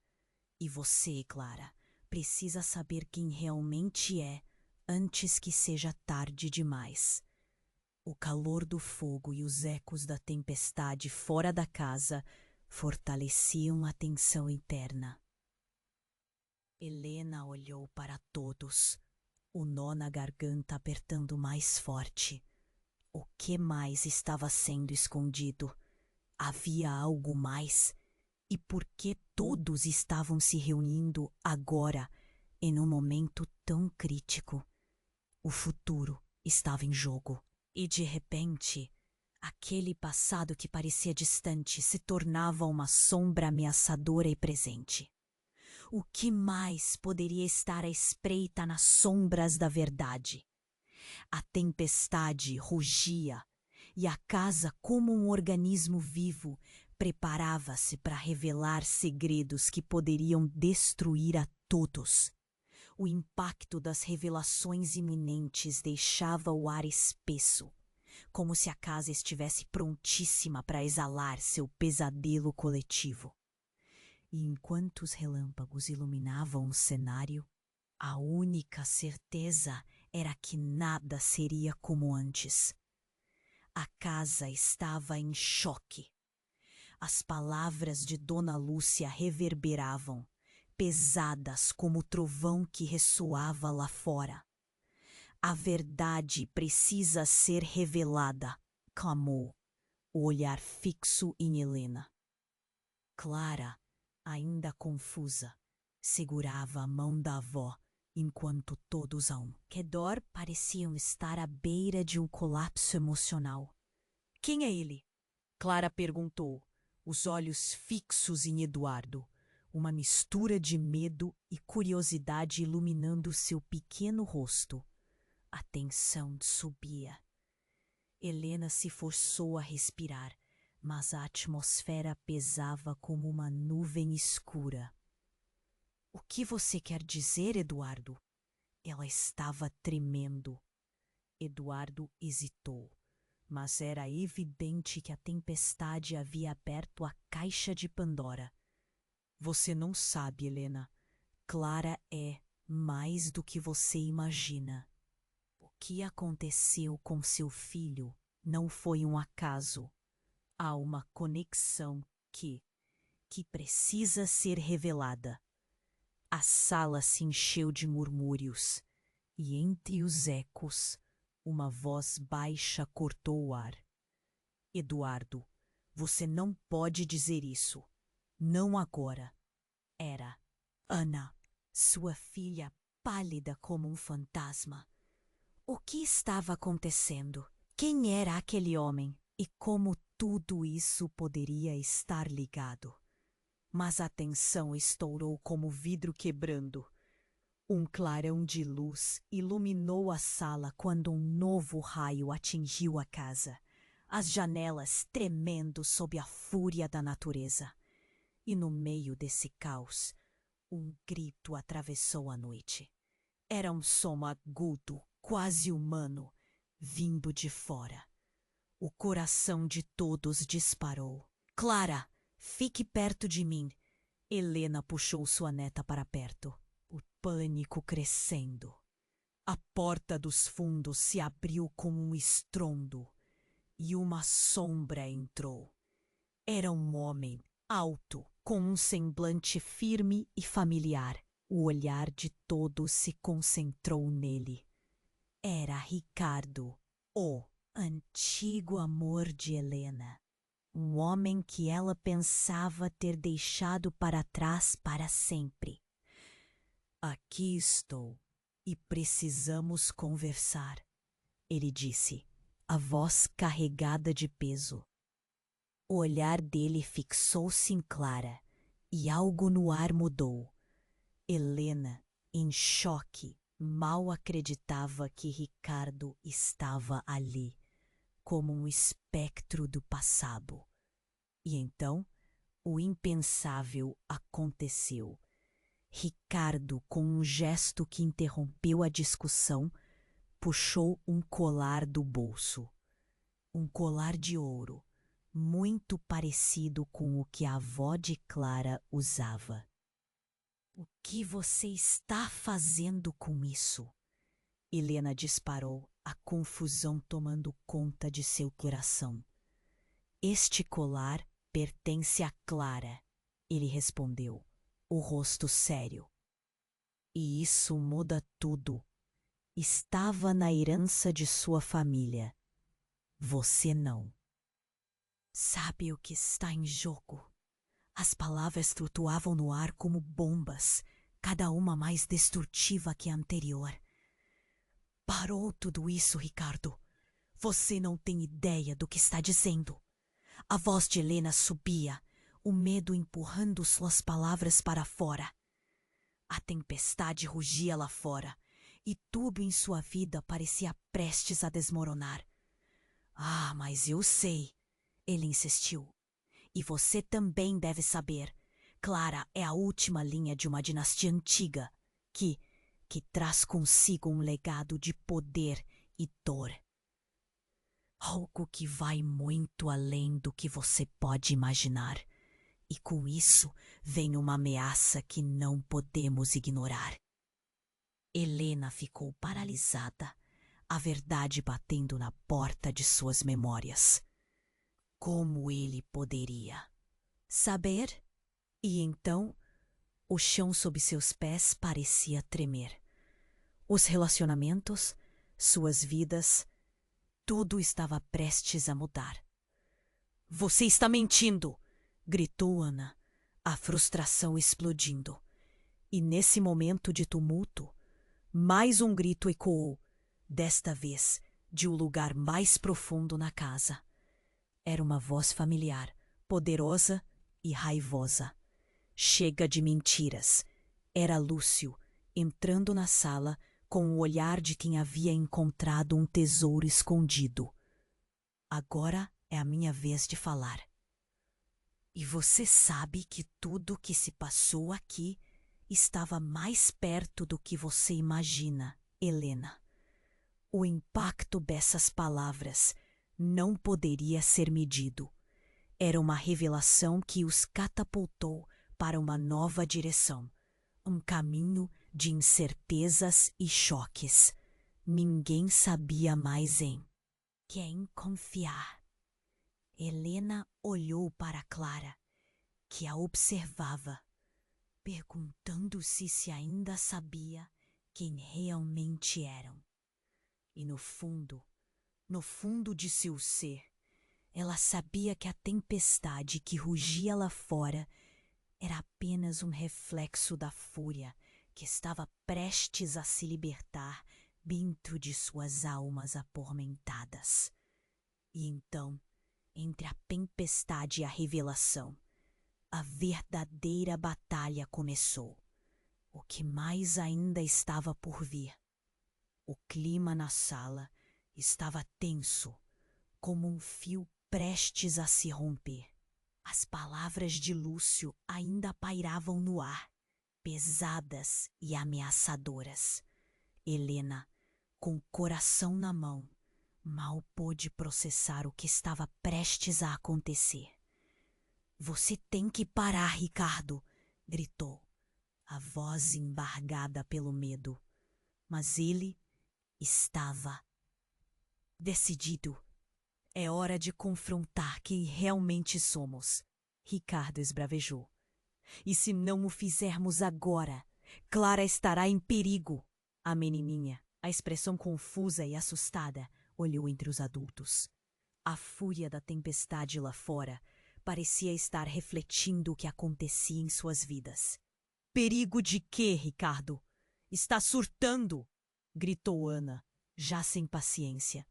E você, Clara, precisa saber quem realmente é antes que seja tarde demais. O calor do fogo e os ecos da tempestade fora da casa fortaleciam a tensão interna. Helena olhou para todos, o nó na garganta apertando mais forte. O que mais estava sendo escondido? Havia algo mais? E por que todos estavam se reunindo agora, em um momento tão crítico? O futuro estava em jogo. E de repente, aquele passado que parecia distante se tornava uma sombra ameaçadora e presente. O que mais poderia estar à espreita nas sombras da verdade? A tempestade rugia e a casa, como um organismo vivo, preparava-se para revelar segredos que poderiam destruir a todos. O impacto das revelações iminentes deixava o ar espesso, como se a casa estivesse prontíssima para exalar seu pesadelo coletivo. E enquanto os relâmpagos iluminavam o cenário, a única certeza era que nada seria como antes. A casa estava em choque. As palavras de Dona Lúcia reverberavam, pesadas como o trovão que ressoava lá fora. A verdade precisa ser revelada, clamou, o olhar fixo em Helena. Clara, ainda confusa, segurava a mão da avó, enquanto todos ao redor pareciam estar à beira de um colapso emocional. Quem é ele? Clara perguntou, os olhos fixos em Eduardo, uma mistura de medo e curiosidade iluminando seu pequeno rosto. A tensão subia. Helena se forçou a respirar, mas a atmosfera pesava como uma nuvem escura. O que você quer dizer, Eduardo? Ela estava tremendo. Eduardo hesitou, mas era evidente que a tempestade havia aberto a caixa de Pandora. Você não sabe, Helena. Clara é mais do que você imagina. O que aconteceu com seu filho não foi um acaso. Há uma conexão que precisa ser revelada. A sala se encheu de murmúrios, e entre os ecos, uma voz baixa cortou o ar. Eduardo, você não pode dizer isso. Não agora. Era Ana, sua filha, pálida como um fantasma. O que estava acontecendo? Quem era aquele homem? E como tudo isso poderia estar ligado? Mas a tensão estourou como vidro quebrando. Um clarão de luz iluminou a sala quando um novo raio atingiu a casa, as janelas tremendo sob a fúria da natureza. E no meio desse caos, um grito atravessou a noite. Era um som agudo, quase humano, vindo de fora. O coração de todos disparou. Clara, fique perto de mim. Helena puxou sua neta para perto. O pânico crescendo. A porta dos fundos se abriu com um estrondo e uma sombra entrou. Era um homem alto, com um semblante firme e familiar. O olhar de todos se concentrou nele. Era Ricardo, o antigo amor de Helena. Um homem que ela pensava ter deixado para trás para sempre. Aqui estou e precisamos conversar, ele disse, a voz carregada de peso. O olhar dele fixou-se em Clara e algo no ar mudou. Helena, em choque, mal acreditava que Ricardo estava ali, como um espectro do passado. E então, o impensável aconteceu. Ricardo, com um gesto que interrompeu a discussão, puxou um colar do bolso. Um colar de ouro, muito parecido com o que a avó de Clara usava. "O que você está fazendo com isso?" Helena disparou, a confusão tomando conta de seu coração. "Este colar pertence a Clara", ele respondeu, o rosto sério. "E isso muda tudo. Estava na herança de sua família. Você não." "Sabe o que está em jogo?" As palavras flutuavam no ar como bombas, cada uma mais destrutiva que a anterior. "Parou tudo isso, Ricardo. Você não tem ideia do que está dizendo." A voz de Helena subia, o medo empurrando suas palavras para fora. A tempestade rugia lá fora, e tudo em sua vida parecia prestes a desmoronar. "Ah, mas eu sei", ele insistiu. "E você também deve saber. Clara é a última linha de uma dinastia antiga, que traz consigo um legado de poder e dor. Algo que vai muito além do que você pode imaginar. E com isso vem uma ameaça que não podemos ignorar." Helena ficou paralisada, a verdade batendo na porta de suas memórias. Como ele poderia saber? E então, o chão sob seus pés parecia tremer. Os relacionamentos, suas vidas, tudo estava prestes a mudar. "Você está mentindo!" gritou Ana, a frustração explodindo. E nesse momento de tumulto, mais um grito ecoou, desta vez de um lugar mais profundo na casa. Era uma voz familiar, poderosa e raivosa. "Chega de mentiras!" Era Lúcio, entrando na sala com o olhar de quem havia encontrado um tesouro escondido. "Agora é a minha vez de falar. E você sabe que tudo o que se passou aqui estava mais perto do que você imagina, Helena. O impacto dessas palavras não poderia ser medido. Era uma revelação que os catapultou para uma nova direção, um caminho de incertezas e choques. Ninguém sabia mais em quem confiar." Helena olhou para Clara, que a observava, perguntando-se se ainda sabia quem realmente eram. E no fundo de seu ser, ela sabia que a tempestade que rugia lá fora era apenas um reflexo da fúria que estava prestes a se libertar dentro de suas almas atormentadas. E então, entre a tempestade e a revelação, a verdadeira batalha começou. O que mais ainda estava por vir. O clima na sala estava tenso, como um fio prestes a se romper. As palavras de Lúcio ainda pairavam no ar, pesadas e ameaçadoras. Helena, com o coração na mão, mal pôde processar o que estava prestes a acontecer. "Você tem que parar, Ricardo!" gritou, a voz embargada pelo medo. Mas ele estava decidido. "É hora de confrontar quem realmente somos", Ricardo esbravejou. "E se não o fizermos agora, Clara estará em perigo." A menininha, a expressão confusa e assustada, olhou entre os adultos. A fúria da tempestade lá fora parecia estar refletindo o que acontecia em suas vidas. "Perigo de quê, Ricardo? Está surtando!" gritou Ana, já sem paciência.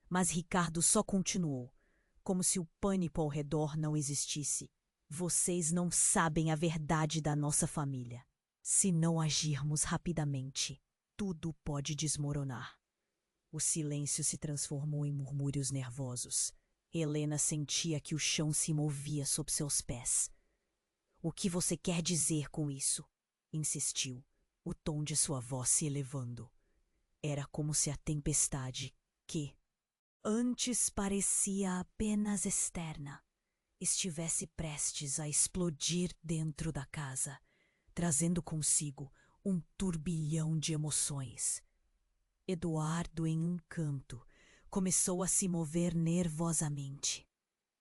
Mas Ricardo só continuou, como se o pânico ao redor não existisse. "Vocês não sabem a verdade da nossa família. Se não agirmos rapidamente, tudo pode desmoronar." O silêncio se transformou em murmúrios nervosos. Helena sentia que o chão se movia sob seus pés. O que você quer dizer com isso? Insistiu, o tom de sua voz se elevando. Era como se a tempestade, que antes parecia apenas externa, estivesse prestes a explodir dentro da casa, trazendo consigo um turbilhão de emoções. Eduardo, em um canto, começou a se mover nervosamente.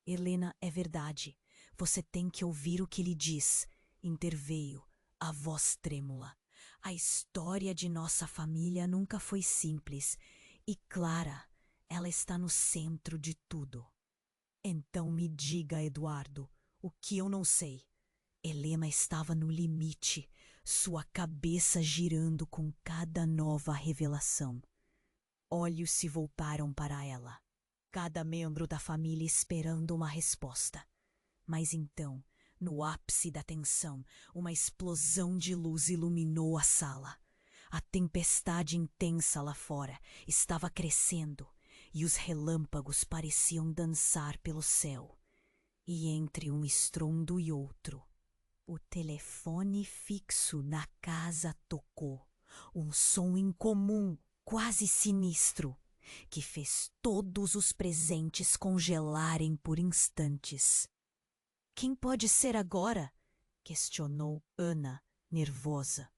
Helena, é verdade. Você tem que ouvir o que ele diz, interveio, a voz trêmula. A história de nossa família nunca foi simples e Clara, ela está no centro de tudo. Então me diga, Eduardo, o que eu não sei. Helena estava no limite, sua cabeça girando com cada nova revelação. Olhos se voltaram para ela, cada membro da família esperando uma resposta. Mas então, no ápice da tensão, uma explosão de luz iluminou a sala. A tempestade intensa lá fora estava crescendo e os relâmpagos pareciam dançar pelo céu. E entre um estrondo e outro, o telefone fixo na casa tocou, um som incomum, quase sinistro, que fez todos os presentes congelarem por instantes. Quem pode ser agora? Questionou Ana, nervosa.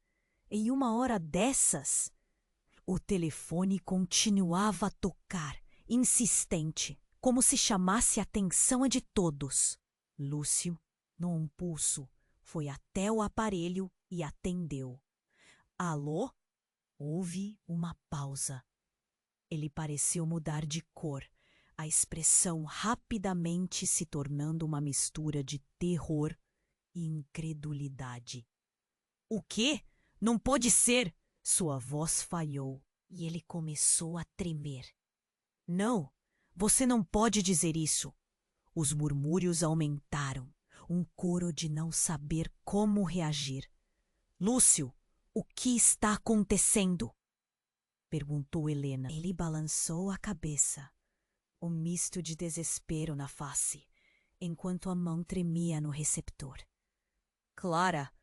Em uma hora dessas? O telefone continuava a tocar, insistente, como se chamasse a atenção de todos. Lúcio, num impulso, foi até o aparelho e atendeu. Alô? Houve uma pausa. Ele pareceu mudar de cor, a expressão rapidamente se tornando uma mistura de terror e incredulidade. O quê? Não pode ser! Sua voz falhou e ele começou a tremer. Não, você não pode dizer isso. Os murmúrios aumentaram, um coro de não saber como reagir. Lúcio, o que está acontecendo? Perguntou Helena. Ele balançou a cabeça, um misto de desespero na face, enquanto a mão tremia no receptor. Clara,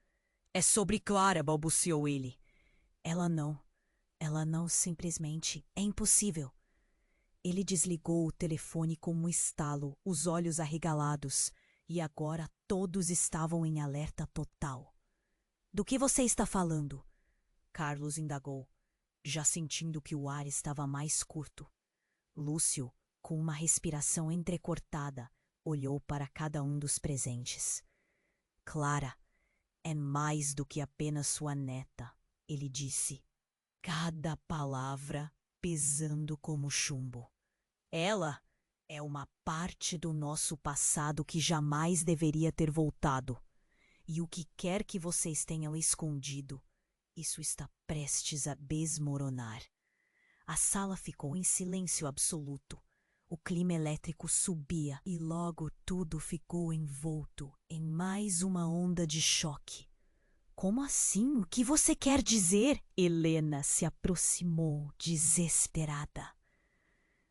é sobre Clara, balbuciou ele. Ela não simplesmente, é impossível. Ele desligou o telefone com um estalo, os olhos arregalados, e agora todos estavam em alerta total. Do que você está falando? Carlos indagou, já sentindo que o ar estava mais curto. Lúcio, com uma respiração entrecortada, olhou para cada um dos presentes. Clara é mais do que apenas sua neta, ele disse, cada palavra pesando como chumbo. Ela é uma parte do nosso passado que jamais deveria ter voltado. E o que quer que vocês tenham escondido, isso está prestes a desmoronar. A sala ficou em silêncio absoluto. O clima elétrico subia e logo tudo ficou envolto em mais uma onda de choque. Como assim? O que você quer dizer? Helena se aproximou, desesperada.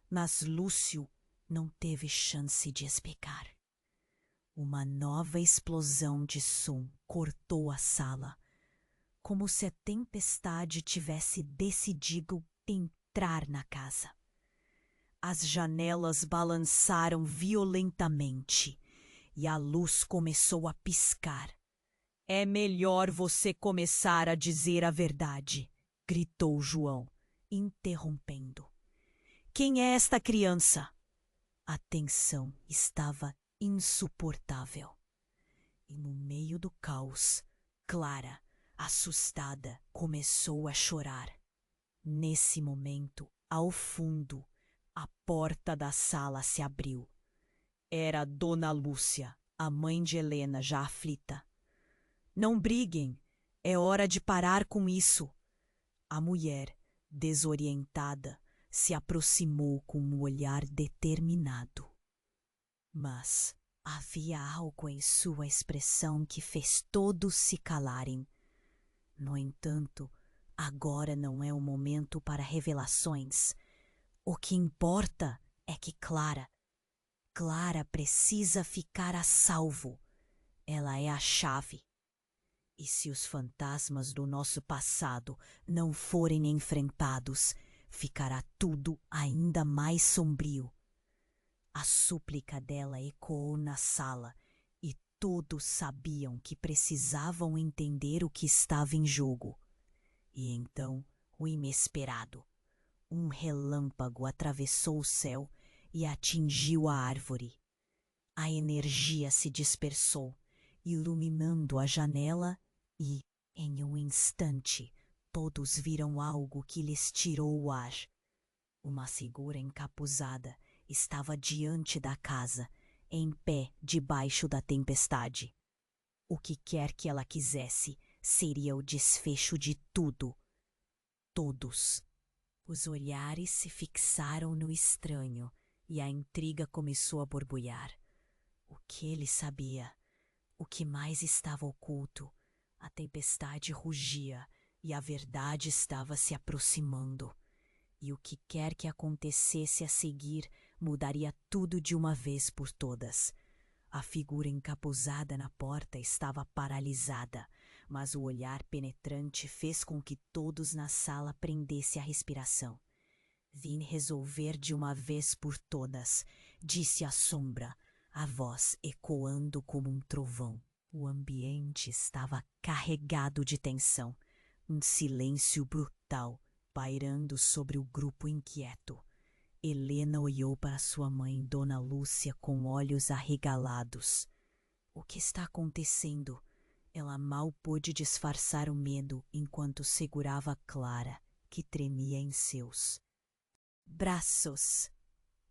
Mas Lúcio não teve chance de explicar. Uma nova explosão de som cortou a sala, como se a tempestade tivesse decidido entrar na casa. As janelas balançaram violentamente e a luz começou a piscar. É melhor você começar a dizer a verdade, gritou João, interrompendo. Quem é esta criança? A tensão estava insuportável. E no meio do caos, Clara, assustada, começou a chorar. Nesse momento, ao fundo, a porta da sala se abriu. Era Dona Lúcia, a mãe de Helena, já aflita. Não briguem, é hora de parar com isso. A mulher, desorientada, se aproximou com um olhar determinado. Mas havia algo em sua expressão que fez todos se calarem. No entanto, agora não é o momento para revelações. O que importa é que Clara precisa ficar a salvo. Ela é a chave. E se os fantasmas do nosso passado não forem enfrentados, ficará tudo ainda mais sombrio. A súplica dela ecoou na sala e todos sabiam que precisavam entender o que estava em jogo. E então, o inesperado. Um relâmpago atravessou o céu e atingiu a árvore. A energia se dispersou, iluminando a janela e, em um instante, todos viram algo que lhes tirou o ar. Uma figura encapuzada estava diante da casa, em pé debaixo da tempestade. O que quer que ela quisesse seria o desfecho de tudo. Todos. Os olhares se fixaram no estranho e a intriga começou a borbulhar. O que ele sabia? O que mais estava oculto? A tempestade rugia e a verdade estava se aproximando. E o que quer que acontecesse a seguir mudaria tudo de uma vez por todas. A figura encapuzada na porta estava paralisada, mas o olhar penetrante fez com que todos na sala prendessem a respiração. Vim resolver de uma vez por todas, disse a sombra, a voz ecoando como um trovão. O ambiente estava carregado de tensão, um silêncio brutal pairando sobre o grupo inquieto. Helena olhou para sua mãe, Dona Lúcia, com olhos arregalados. O que está acontecendo? Ela mal pôde disfarçar o medo enquanto segurava Clara, que tremia em seus braços.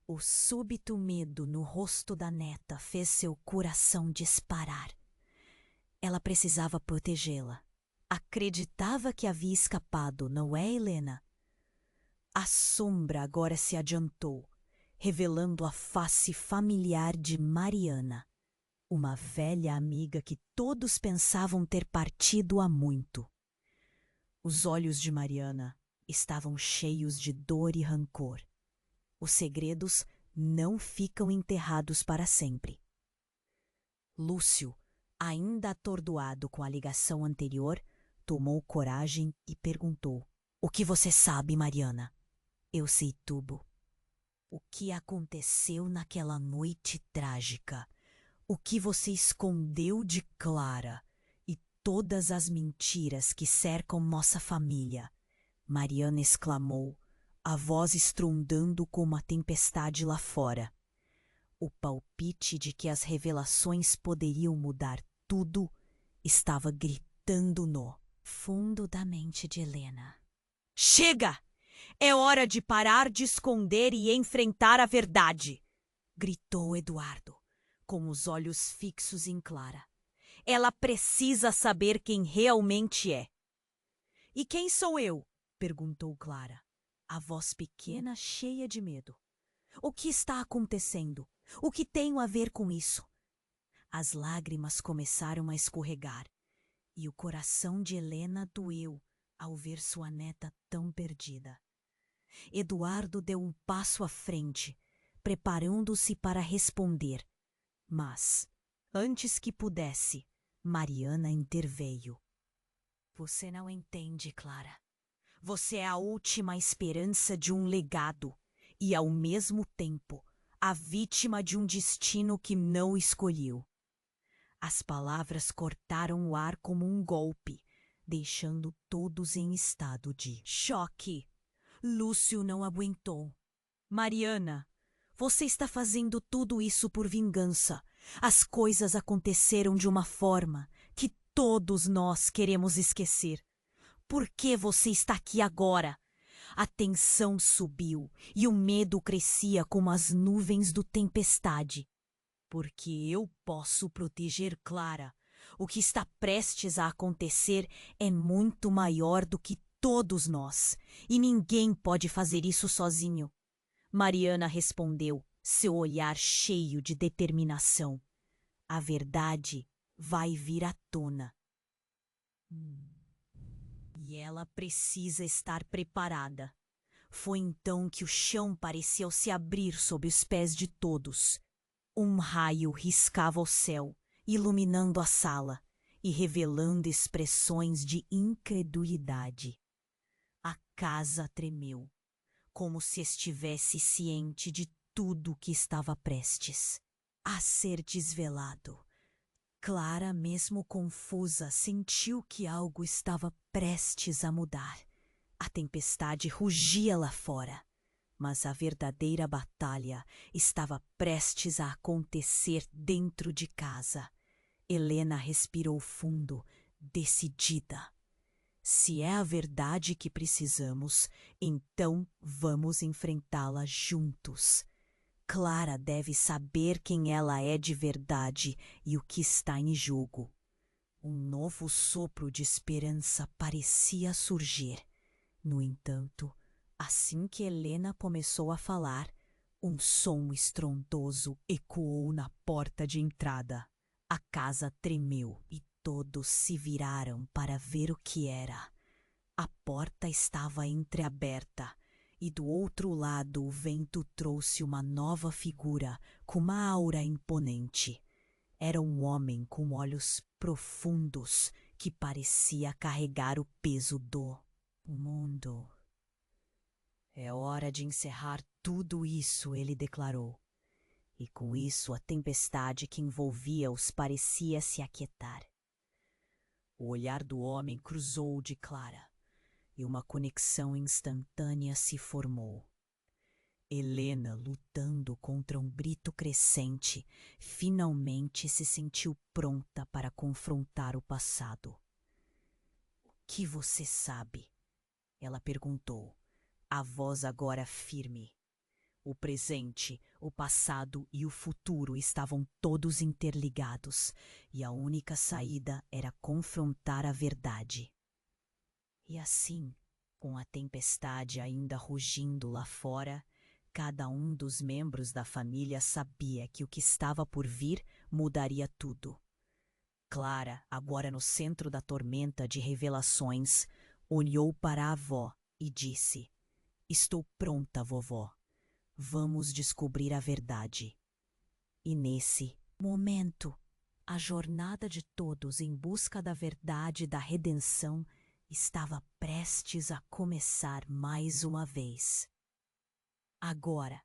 O súbito medo no rosto da neta fez seu coração disparar. Ela precisava protegê-la. Acreditava que havia escapado, não é, Helena? A sombra agora se adiantou, revelando a face familiar de Mariana, uma velha amiga que todos pensavam ter partido há muito. Os olhos de Mariana estavam cheios de dor e rancor. Os segredos não ficam enterrados para sempre. Lúcio, ainda atordoado com a ligação anterior, tomou coragem e perguntou: "O que você sabe, Mariana?" "Eu sei tudo. O que aconteceu naquela noite trágica. O que você escondeu de Clara e todas as mentiras que cercam nossa família." Mariana exclamou, a voz estrondando como a tempestade lá fora. O palpite de que as revelações poderiam mudar tudo estava gritando no fundo da mente de Helena. "Chega! É hora de parar de esconder e enfrentar a verdade!" gritou Eduardo, com os olhos fixos em Clara. "Ela precisa saber quem realmente é." "E quem sou eu?" perguntou Clara, a voz pequena cheia de medo. "O que está acontecendo? O que tenho a ver com isso?" As lágrimas começaram a escorregar e o coração de Helena doeu ao ver sua neta tão perdida. Eduardo deu um passo à frente, preparando-se para responder. Mas, antes que pudesse, Mariana interveio. "Você não entende, Clara. Você é a última esperança de um legado e, ao mesmo tempo, a vítima de um destino que não escolheu." As palavras cortaram o ar como um golpe, deixando todos em estado de choque. Lúcio não aguentou. "Mariana, você está fazendo tudo isso por vingança. As coisas aconteceram de uma forma que todos nós queremos esquecer. Por que você está aqui agora?" A tensão subiu e o medo crescia como as nuvens do tempestade. "Porque eu posso proteger Clara. O que está prestes a acontecer é muito maior do que todos nós, e ninguém pode fazer isso sozinho." Mariana respondeu, seu olhar cheio de determinação. "A verdade vai vir à tona. E ela precisa estar preparada. Foi então que o chão pareceu se abrir sob os pés de todos. Um raio riscava o céu, iluminando a sala e revelando expressões de incredulidade. A casa tremeu, como se estivesse ciente de tudo que estava prestes a ser desvelado. Clara, mesmo confusa, sentiu que algo estava prestes a mudar. A tempestade rugia lá fora, mas a verdadeira batalha estava prestes a acontecer dentro de casa. Helena respirou fundo, decidida. Se é a verdade que precisamos, então vamos enfrentá-la juntos. Clara deve saber quem ela é de verdade e o que está em jogo. Um novo sopro de esperança parecia surgir. No entanto, assim que Helena começou a falar, um som estrondoso ecoou na porta de entrada. A casa tremeu e todos se viraram para ver o que era. A porta estava entreaberta e do outro lado o vento trouxe uma nova figura com uma aura imponente. Era um homem com olhos profundos que parecia carregar o peso do mundo. É hora de encerrar tudo isso, ele declarou. E com isso a tempestade que envolvia-os parecia se aquietar. O olhar do homem cruzou o de Clara, e uma conexão instantânea se formou. Helena, lutando contra um grito crescente, finalmente se sentiu pronta para confrontar o passado. O que você sabe? Ela perguntou, a voz agora firme. O presente, o passado e o futuro estavam todos interligados, e a única saída era confrontar a verdade. E assim, com a tempestade ainda rugindo lá fora, cada um dos membros da família sabia que o que estava por vir mudaria tudo. Clara, agora no centro da tormenta de revelações, olhou para a avó e disse: "Estou pronta, vovó. Vamos descobrir a verdade." E nesse momento, a jornada de todos em busca da verdade e da redenção estava prestes a começar mais uma vez. Agora,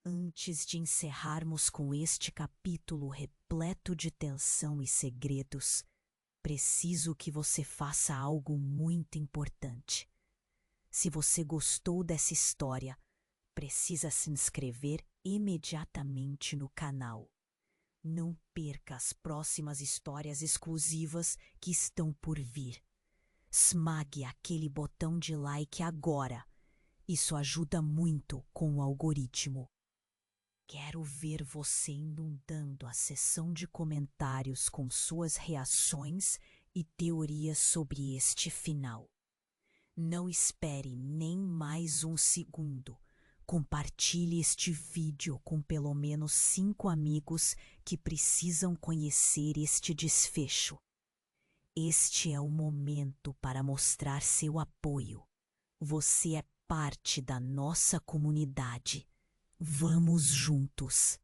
antes de encerrarmos com este capítulo repleto de tensão e segredos, preciso que você faça algo muito importante. Se você gostou dessa história, precisa se inscrever imediatamente no canal. Não perca as próximas histórias exclusivas que estão por vir. Esmague aquele botão de like agora. Isso ajuda muito com o algoritmo. Quero ver você inundando a seção de comentários com suas reações e teorias sobre este final. Não espere nem mais um segundo. Compartilhe este vídeo com pelo menos 5 amigos que precisam conhecer este desfecho. Este é o momento para mostrar seu apoio. Você é parte da nossa comunidade. Vamos juntos!